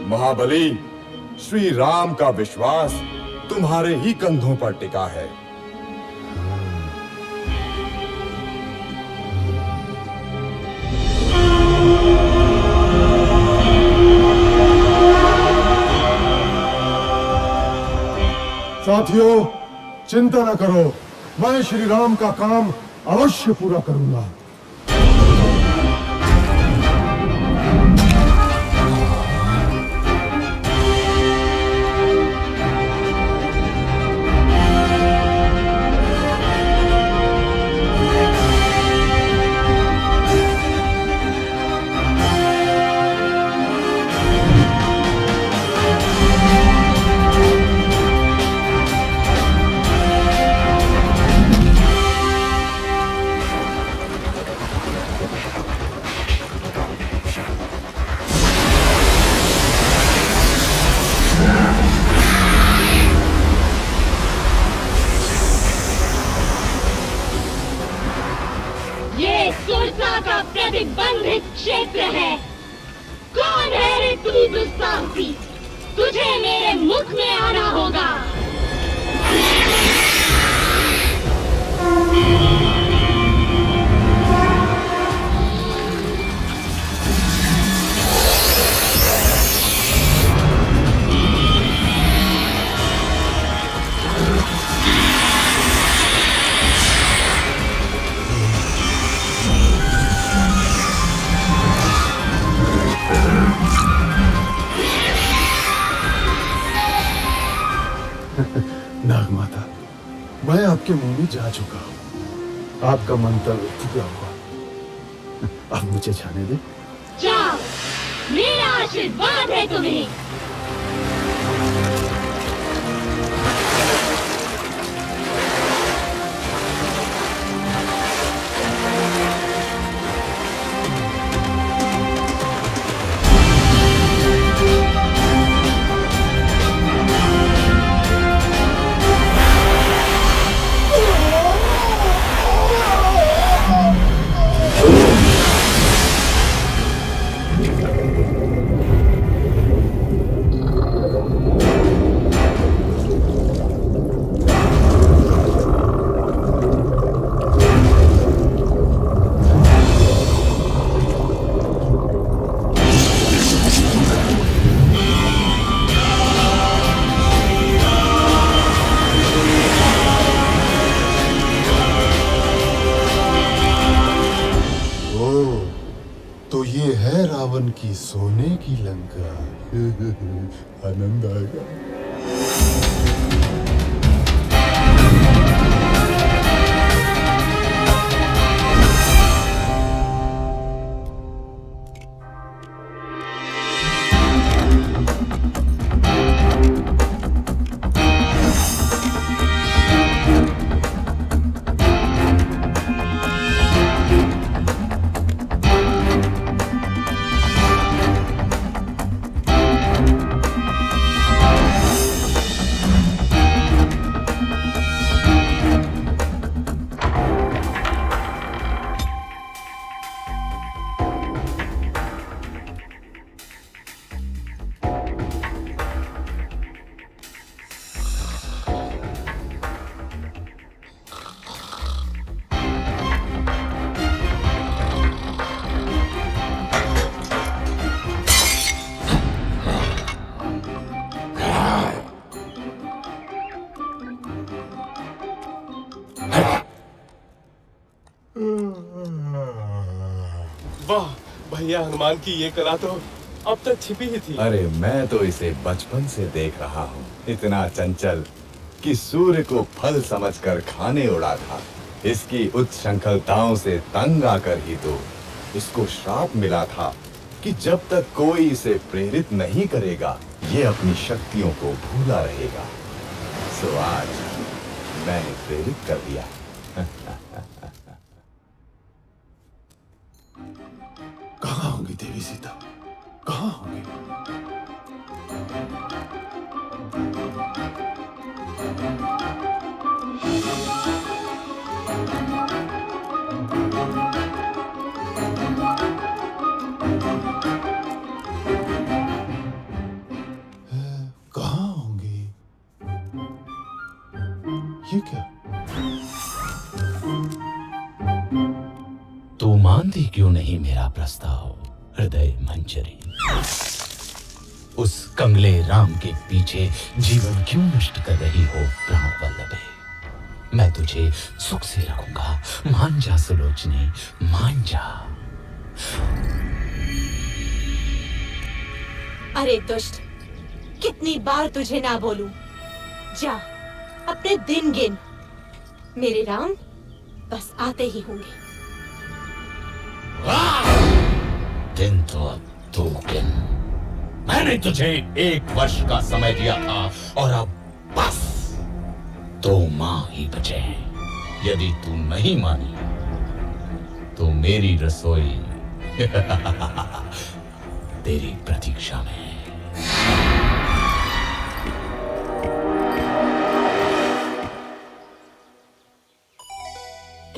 महाबली, श्री राम का विश्वास तुम्हारे ही कंधों पर टिका है। साथियों, चिंता न करो, मैं श्री राम का काम अवश्य पूरा करूंगा। ये सुरसा का प्रतिबंधित क्षेत्र है। कौन है रे तू दुस्साहसी? तुझे मेरे मुख में आना होगा। नागमाता, मैं आपके मुंह में जा चुका हूं। आपका मंतव्य पूरा हुआ। अब मुझे जाने दे। जाओ, मेरा आशीर्वाद है तुम्हें। तो ये है रावण की सोने की लंका। आनंद आएगा। भैया हनुमान की ये कला तो अब तक छिपी ही थी। अरे मैं तो इसे बचपन से देख रहा हूँ, इतना चंचल कि सूर्य को फल समझकर खाने उड़ा था। इसकी उच्छृंखलताओं से तंग आकर ही तो इसको श्राप मिला था कि जब तक कोई इसे प्रेरित नहीं करेगा ये अपनी शक्तियों को भूला रहेगा। सो आज मैंने प्रेरित कर दिया। कहाँ होंगी देवी सीता, कहाँ होंगी? कहाँ होंगी? ये क्या? तू मानती क्यों नहीं मेरा प्रस्ताव हृदय मंजरी? उस कंगले राम के पीछे जीवन क्यों नष्ट कर रही हो प्राण वल्लभे? मैं तुझे सुख से रखूंगा, मान जा सुलोचनी, मान जा। अरे दुष्ट, कितनी बार तुझे ना बोलूं? जा अपने दिन गिन, मेरे राम बस आते ही होंगे। दिन तो अब 2 दिन। मैंने तुझे 1 वर्ष का समय दिया था और अब बस 2 माह ही बचे हैं। यदि तू नहीं मानी तो मेरी रसोई तेरी प्रतीक्षा में है।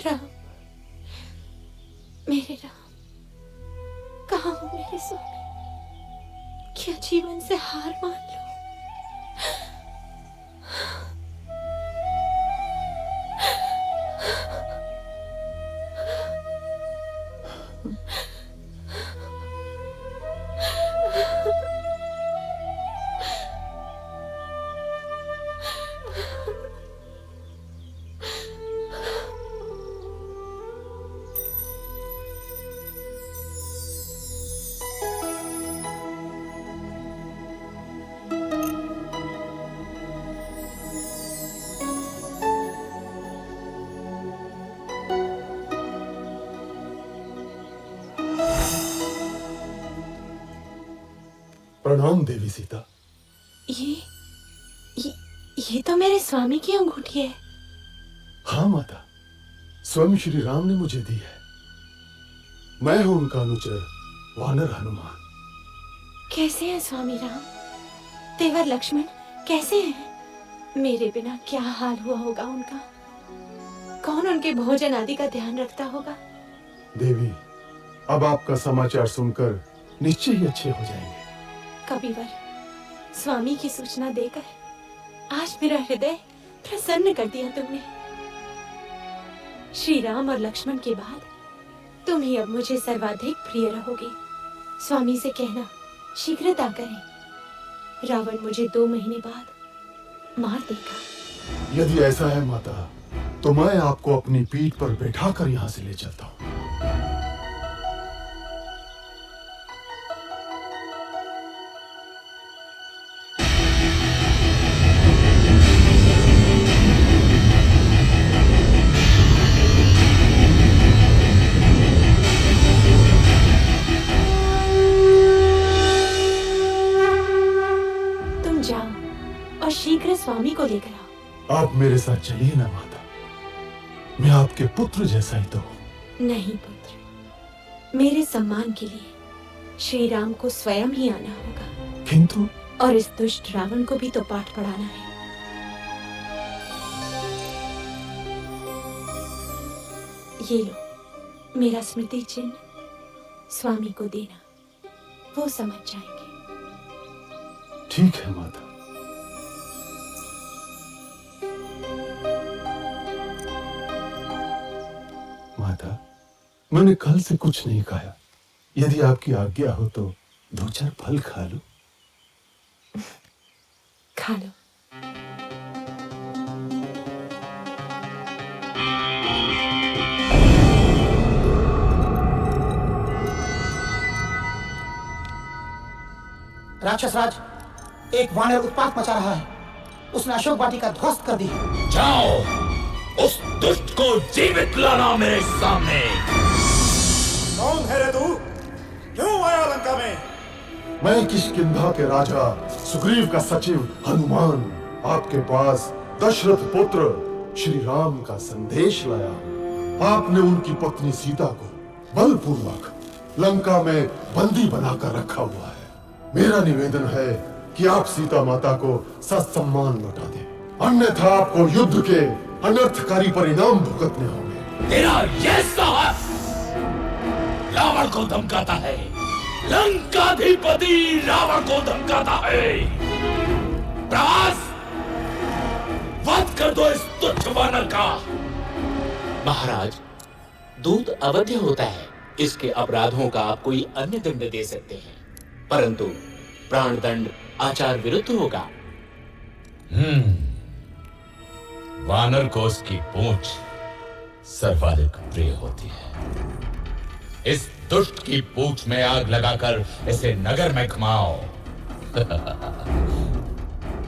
राम, मेरे राम, कहाँ हो मेरे स्वामी? क्या जीवन से हार मान लो? प्रणाम देवी सीता। ये तो मेरे स्वामी की अंगूठी है। हाँ माता, स्वयं श्री राम ने मुझे दी है। मैं हूं उनका अनुचर वानर हनुमान। कैसे हैं स्वामी राम? तेवर लक्ष्मण कैसे हैं? मेरे बिना क्या हाल हुआ होगा उनका? कौन उनके भोजन आदि का ध्यान रखता होगा? देवी, अब आपका समाचार सुनकर निश्चय ही अच्छे हो जाएंगे। कविवर, स्वामी की सूचना देकर आज मेरा हृदय प्रसन्न कर दिया तुमने। श्री राम और लक्ष्मण के बाद तुम ही अब मुझे सर्वाधिक प्रिय रहोगे। स्वामी से कहना शीघ्रता करें, रावण मुझे 2 महीने बाद मार देगा। यदि ऐसा है माता, तो मैं आपको अपनी पीठ पर बैठाकर यहाँ से ले चलता हूँ। शीघ्र स्वामी को लेकर आओ। आप मेरे साथ चलिए ना माता, मैं आपके पुत्र जैसा ही तो हूँ। नहीं पुत्र, मेरे सम्मान के लिए श्री राम को स्वयं ही आना होगा। किंतु और इस दुष्ट रावण को भी तो पाठ पढ़ाना है। ये लो मेरा स्मृति चिन्ह, स्वामी को देना, वो समझ जाएंगे। ठीक है माता। माता, मैंने कल से कुछ नहीं खाया। यदि आपकी आज्ञा हो तो 2-4 फल खा लो। खा लो। राक्षस राज, एक वानर उत्पात मचा रहा है। उसने अशोक वाटिका ध्वस्त कर दी है। जाओ उस दुष्ट को जीवित लाना मेरे सामने। कौन है रे तू? क्यों आया लंका में? मैं किष्किंधा के राजा सुग्रीव का सचिव हनुमान आपके पास दशरथ पुत्र श्री राम का संदेश लाया। आपने उनकी पत्नी सीता को बलपूर्वक लंका में बंदी बनाकर रखा हुआ है। मेरा निवेदन है कि आप सीता माता को ससम्मान लौटा दें, अन्यथा आपको युद्ध के अनर्थकारी परिणाम भुगतने होंगे। तेरा यह साहस रावण को धमकाता है, लंकाधिपति रावण को धमकाता है। प्रभास, वध कर दो इस तुच्छ वानर का। महाराज, दूत अवध्य होता है, इसके अपराधों का आप कोई अन्य दंड दे सकते हैं, परंतु प्राणदंड आचार विरुद्ध होगा। वानर को उसकी पूंछ सर्वाधिक प्रिय होती है। इस दुष्ट की पूंछ में आग लगाकर इसे नगर में घुमाओ।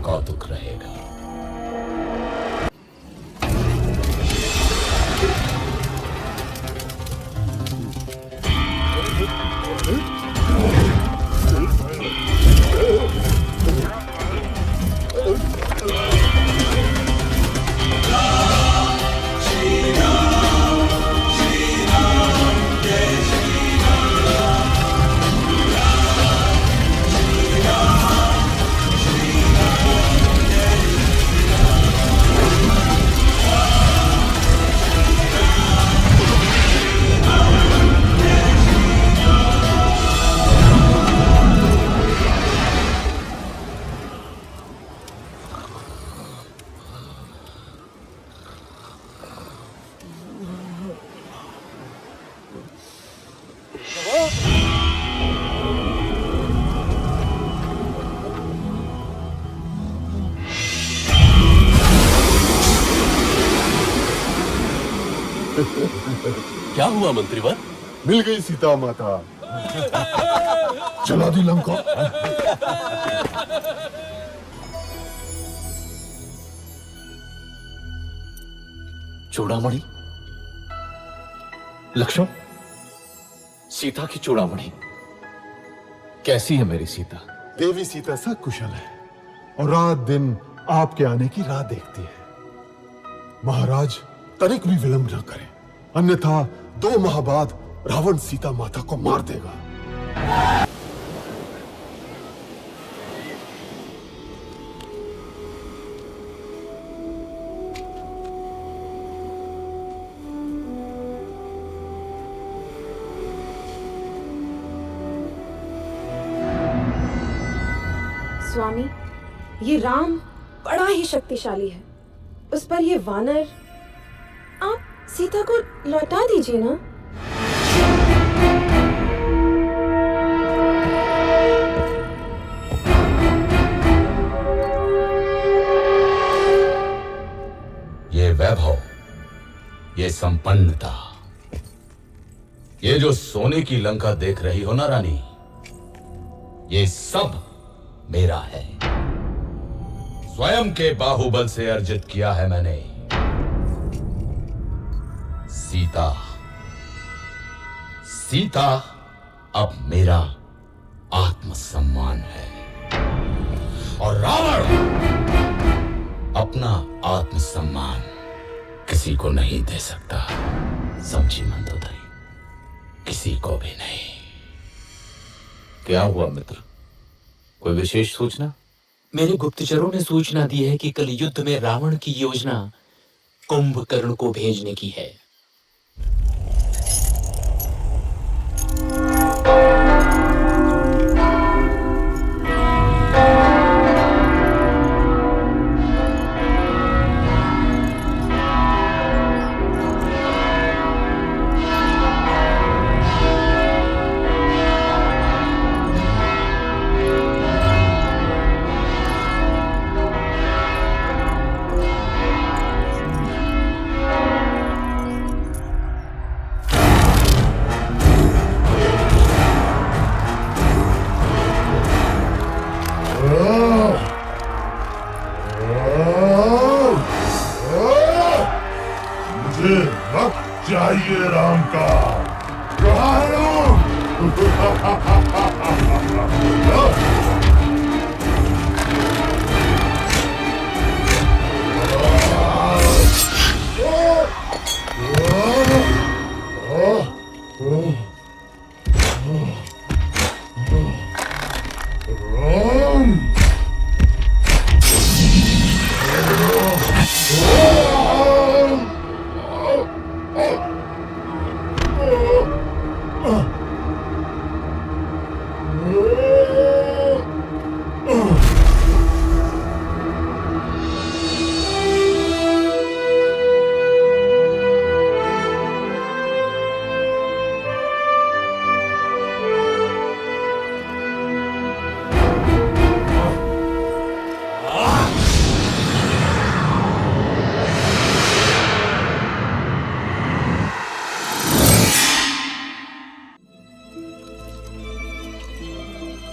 कौतुक रहेगा। क्या हुआ मंत्रीवर? मिल गई सीता माता। चला दी लंका। चूड़ामणि, लक्ष्मण, सीता की चूड़ामणि कैसी है मेरी सीता? देवी सीता सब कुशल है और रात दिन आपके आने की राह देखती है। महाराज, तनिक भी विलंब न करें, अन्यथा 2 माह बाद रावण सीता माता को मार देगा। स्वामी, ये राम बड़ा ही शक्तिशाली है। उस पर ये वानर, आप सीता को लौटा दीजिए ना। ये वैभव, ये संपन्नता, ये जो सोने की लंका देख रही हो ना रानी, ये सब मेरा है। स्वयं के बाहुबल से अर्जित किया है मैंने। सीता अब मेरा आत्मसम्मान है और रावण अपना आत्मसम्मान किसी को नहीं दे सकता। समझी मंदोदरी? किसी को भी नहीं। क्या हुआ मित्र? कोई विशेष सूचना? मेरे गुप्तचरों ने सूचना दी है कि कल युद्ध में रावण की योजना कुंभकर्ण को भेजने की है।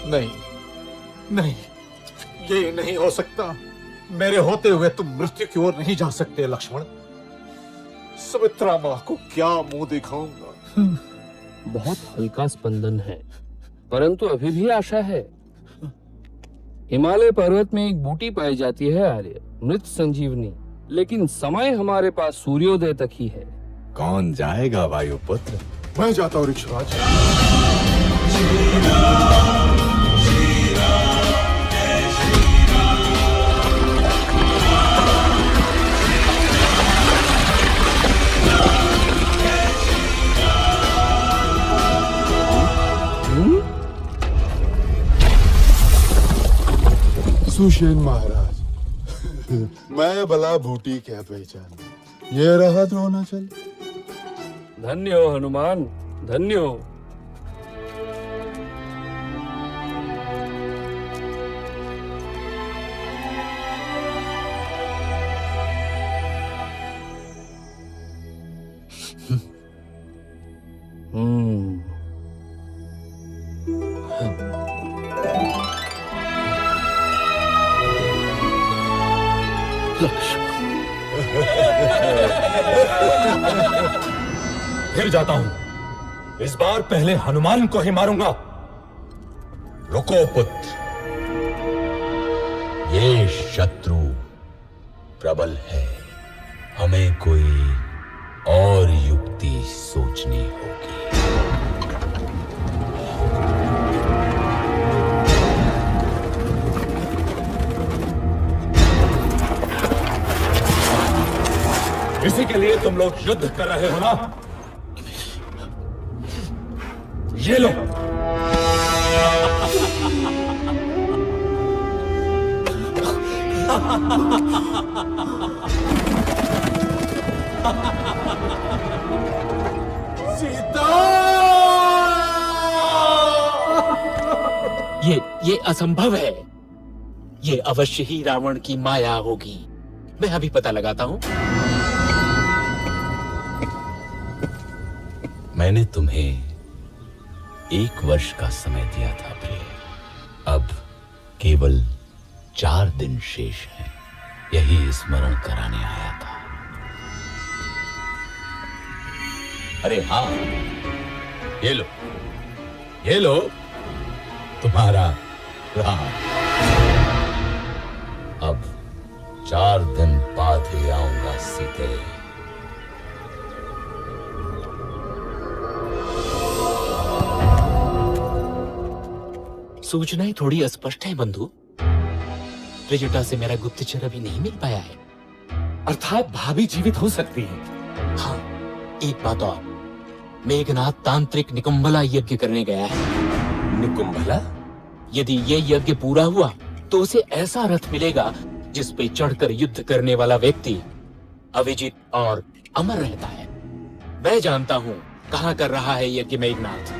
नहीं, नहीं, ये नहीं हो सकता। मेरे होते हुए तुम मृत्यु की ओर नहीं जा सकते लक्ष्मण। सुमित्रा मां को क्या मुंह दिखाऊंगा? बहुत हल्का स्पंदन है, परंतु अभी भी आशा है। हिमालय पर्वत में एक बूटी पाई जाती है आर्य, मृत संजीवनी, लेकिन समय हमारे पास सूर्योदय तक ही है। कौन जाएगा वायुपुत्र? मैं जाता हूँ ऋक्षराज। सुषेण महाराज, मैं भला बूटी क्या पहचान, ये रहा द्रोणाचल। धन्य हो हनुमान, धन्य हो। फिर जाता हूं। इस बार पहले हनुमान को ही मारूंगा। रुको पुत्र, ये शत्रु प्रबल है, हमें कोई और युक्ति सोचनी होगी। इसी के लिए तुम लोग युद्ध कर रहे हो ना? ये लो। सीता! ये असंभव है। ये अवश्य ही रावण की माया होगी। मैं अभी पता लगाता हूं। मैंने तुम्हें 1 वर्ष का समय दिया था प्रिय। अब केवल 4 दिन शेष हैं। यही स्मरण कराने आया था। अरे हाँ, ये लो, ये लो तुम्हारा राम। अब 4 दिन बाद ही आऊंगा सीते। सूचनाएं थोड़ी अस्पष्ट है बंधु। त्रिजटा से मेरा गुप्तचर अभी नहीं मिल पाया है। अर्थात भाभी जीवित हो सकती है। हाँ, एक बात और, मेघनाथ तांत्रिक निकुंभला यज्ञ करने गया है। निकुंभला? यदि ये यज्ञ पूरा हुआ तो उसे ऐसा रथ मिलेगा जिस पे चढ़कर युद्ध करने वाला व्यक्ति अविजित और अमर रहता है। मैं जानता हूँ कहाँ कर रहा है यज्ञ मेघनाथ।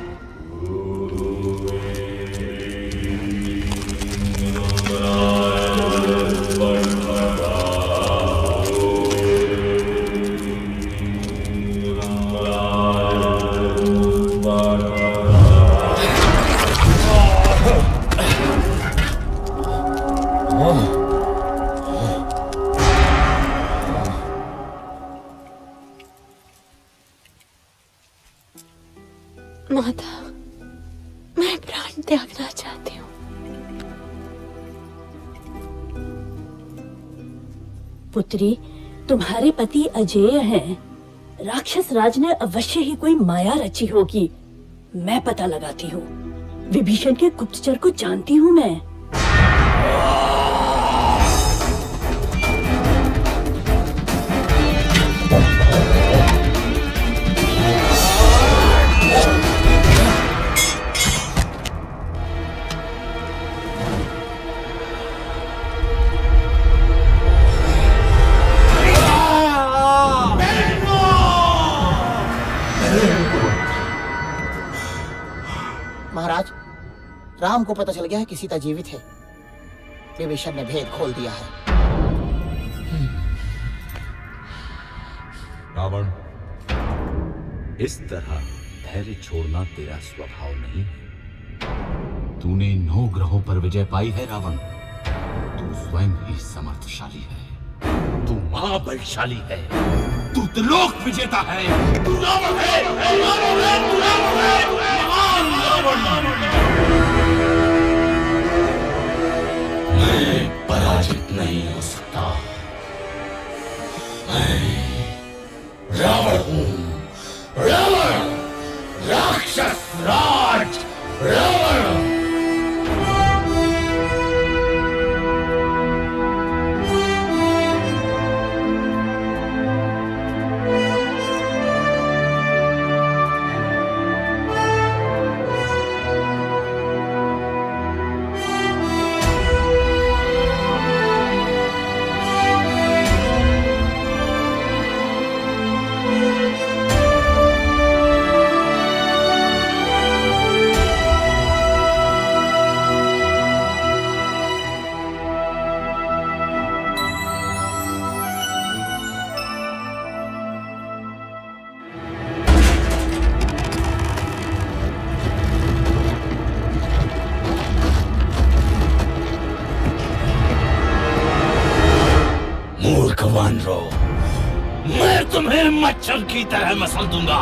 माता, मैं प्राण त्यागना चाहती हूँ। पुत्री, तुम्हारे पति अजेय हैं। राक्षस राज ने अवश्य ही कोई माया रची होगी। मैं पता लगाती हूँ। विभीषण के गुप्तचर को जानती हूँ मैं। महाराज, राम को पता चल गया है कि सीता जीवित है। विभीषण ने भेद खोल दिया है। रावण, इस तरह धैर्य छोड़ना तेरा स्वभाव नहीं है। तूने 9 ग्रहों पर विजय पाई है रावण। तू स्वयं ही समर्थशाली है। तू महाबलशाली है। तू त्रिलोक विजेता है। तू रावण है, रावण है, तू रावण है, महान रावण। मैं पराजित नहीं हो सकता। मैं रावण हूं। रावण, राक्षस राज रावण। मैं तुम्हें मच्छर की तरह मसल दूंगा।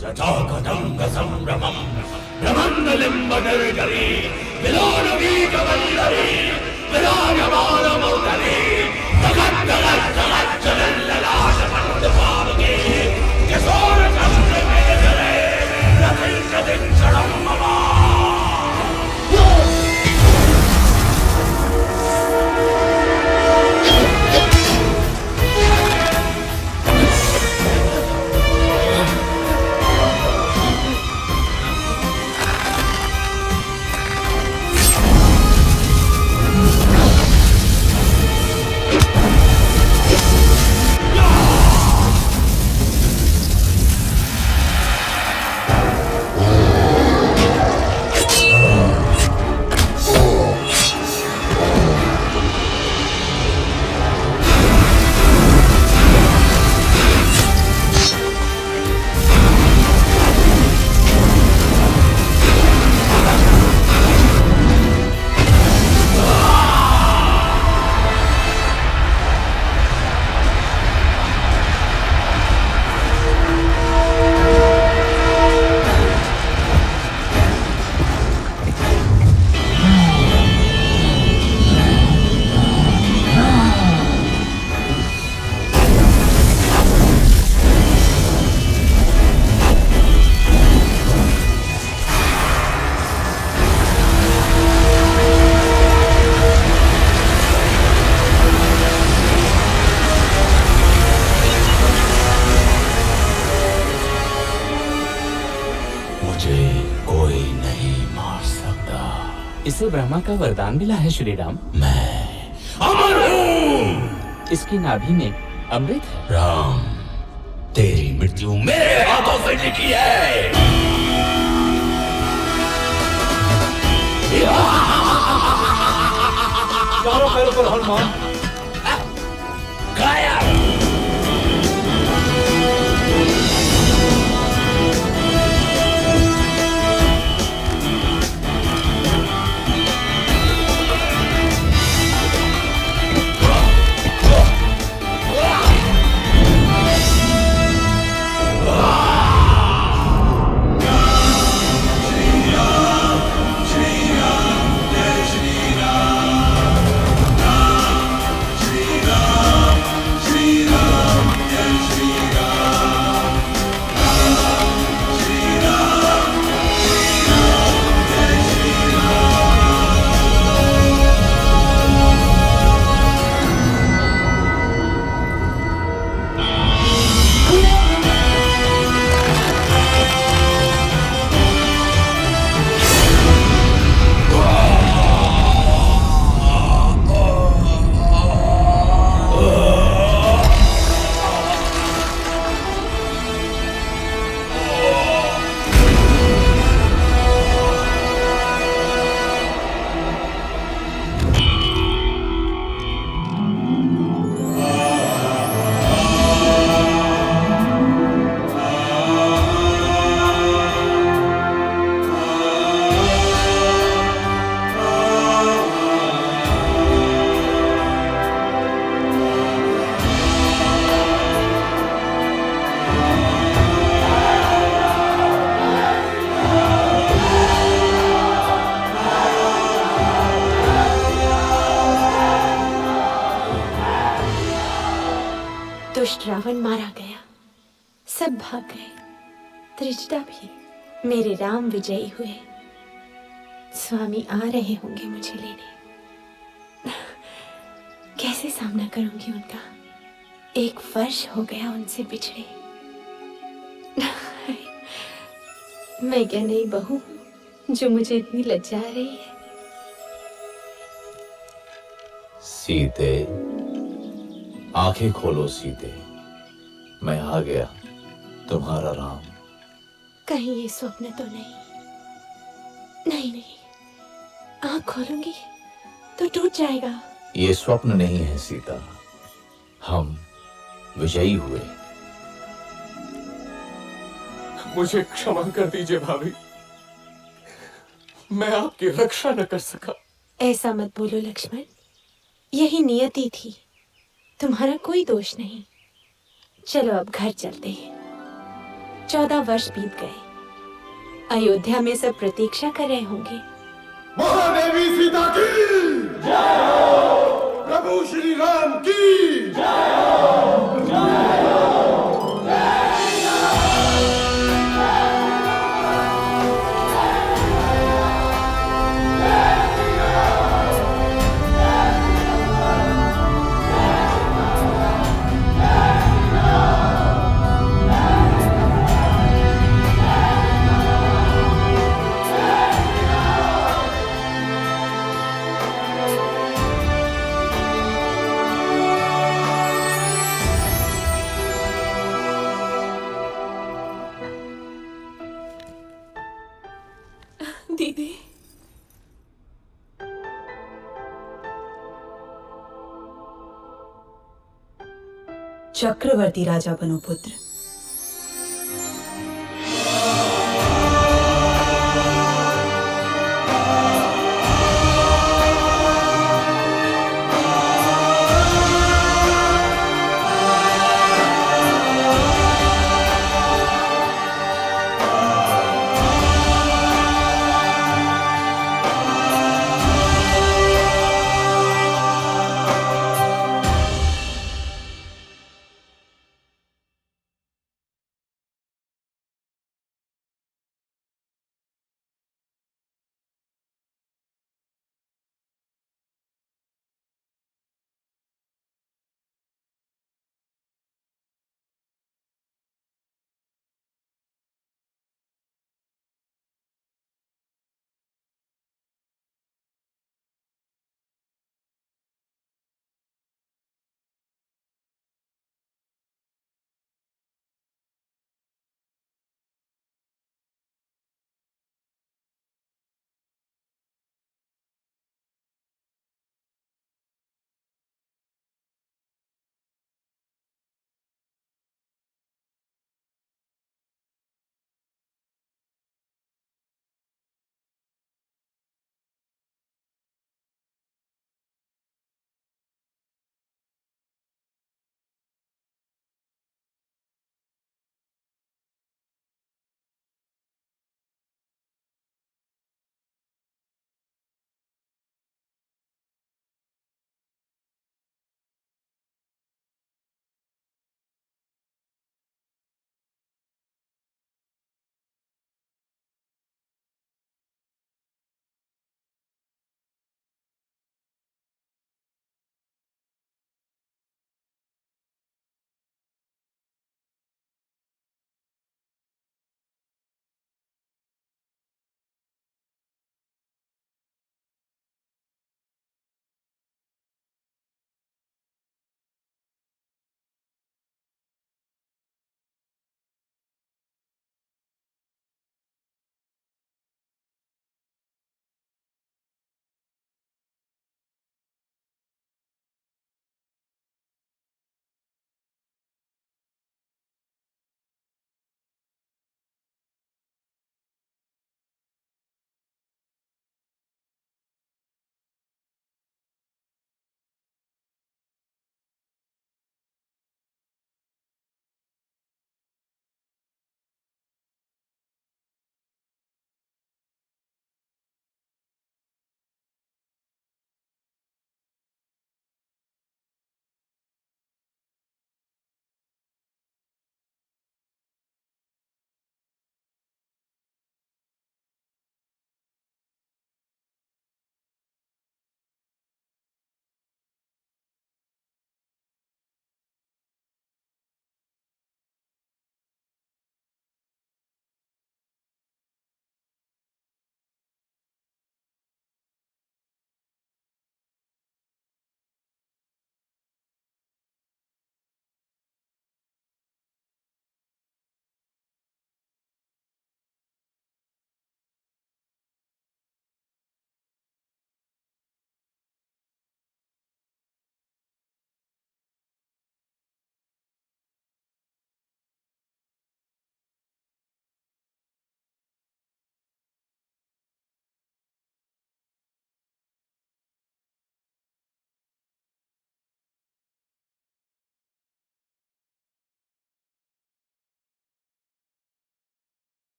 जटाकदंग संभ्रमं ब्रह्मण्डलिम्बनिर्झरी विलोलवीकवल्लरी विराजमानमौदरी जगत् जगत् जगत् जलल्ललाशपण्डपावके किशोरचन्द्रमेधरे रथिंशदिक्षणं मम। इसे ब्रह्मा का वरदान मिला है श्री राम। मैं अमर हूं। इसकी नाभि में अमृत है। राम, तेरी मृत्यु मेरे हाथों से लिखी है। चारों पैरों पर हनुमान। गायब। सब भाग गए, त्रिजटा भी। मेरे राम विजयी हुए, स्वामी आ रहे होंगे मुझे लेने। कैसे सामना करूंगी उनका? 1 वर्ष हो गया उनसे बिछड़े। मैं क्या नई बहू हूं जो मुझे इतनी लज्जा आ रही है? सीते, आंखें खोलो सीते, मैं आ गया, तुम्हारा राम। कहीं ये स्वप्न तो नहीं? नहीं नहीं, आंख खोलूंगी तो टूट जाएगा। ये स्वप्न नहीं है सीता, हम विजयी हुए। मुझे क्षमा कर दीजिए भाभी, मैं आपकी रक्षा न कर सका। ऐसा मत बोलो लक्ष्मण, यही नियति थी, तुम्हारा कोई दोष नहीं। चलो अब घर चलते हैं। 14 वर्ष बीत गए, अयोध्या में सब प्रतीक्षा कर रहे होंगे। महादेवी सीता की जय हो, प्रभु श्री राम की जय हो, जय हो। दीदी, चक्रवर्ती राजा बनो पुत्र।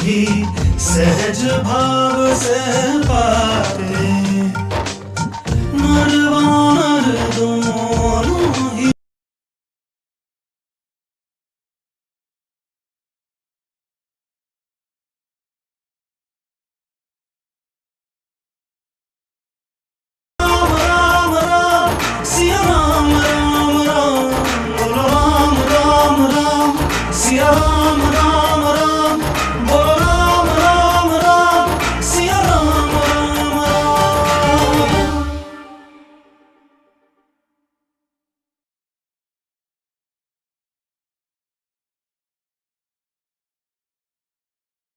भी सहज भाव से पाते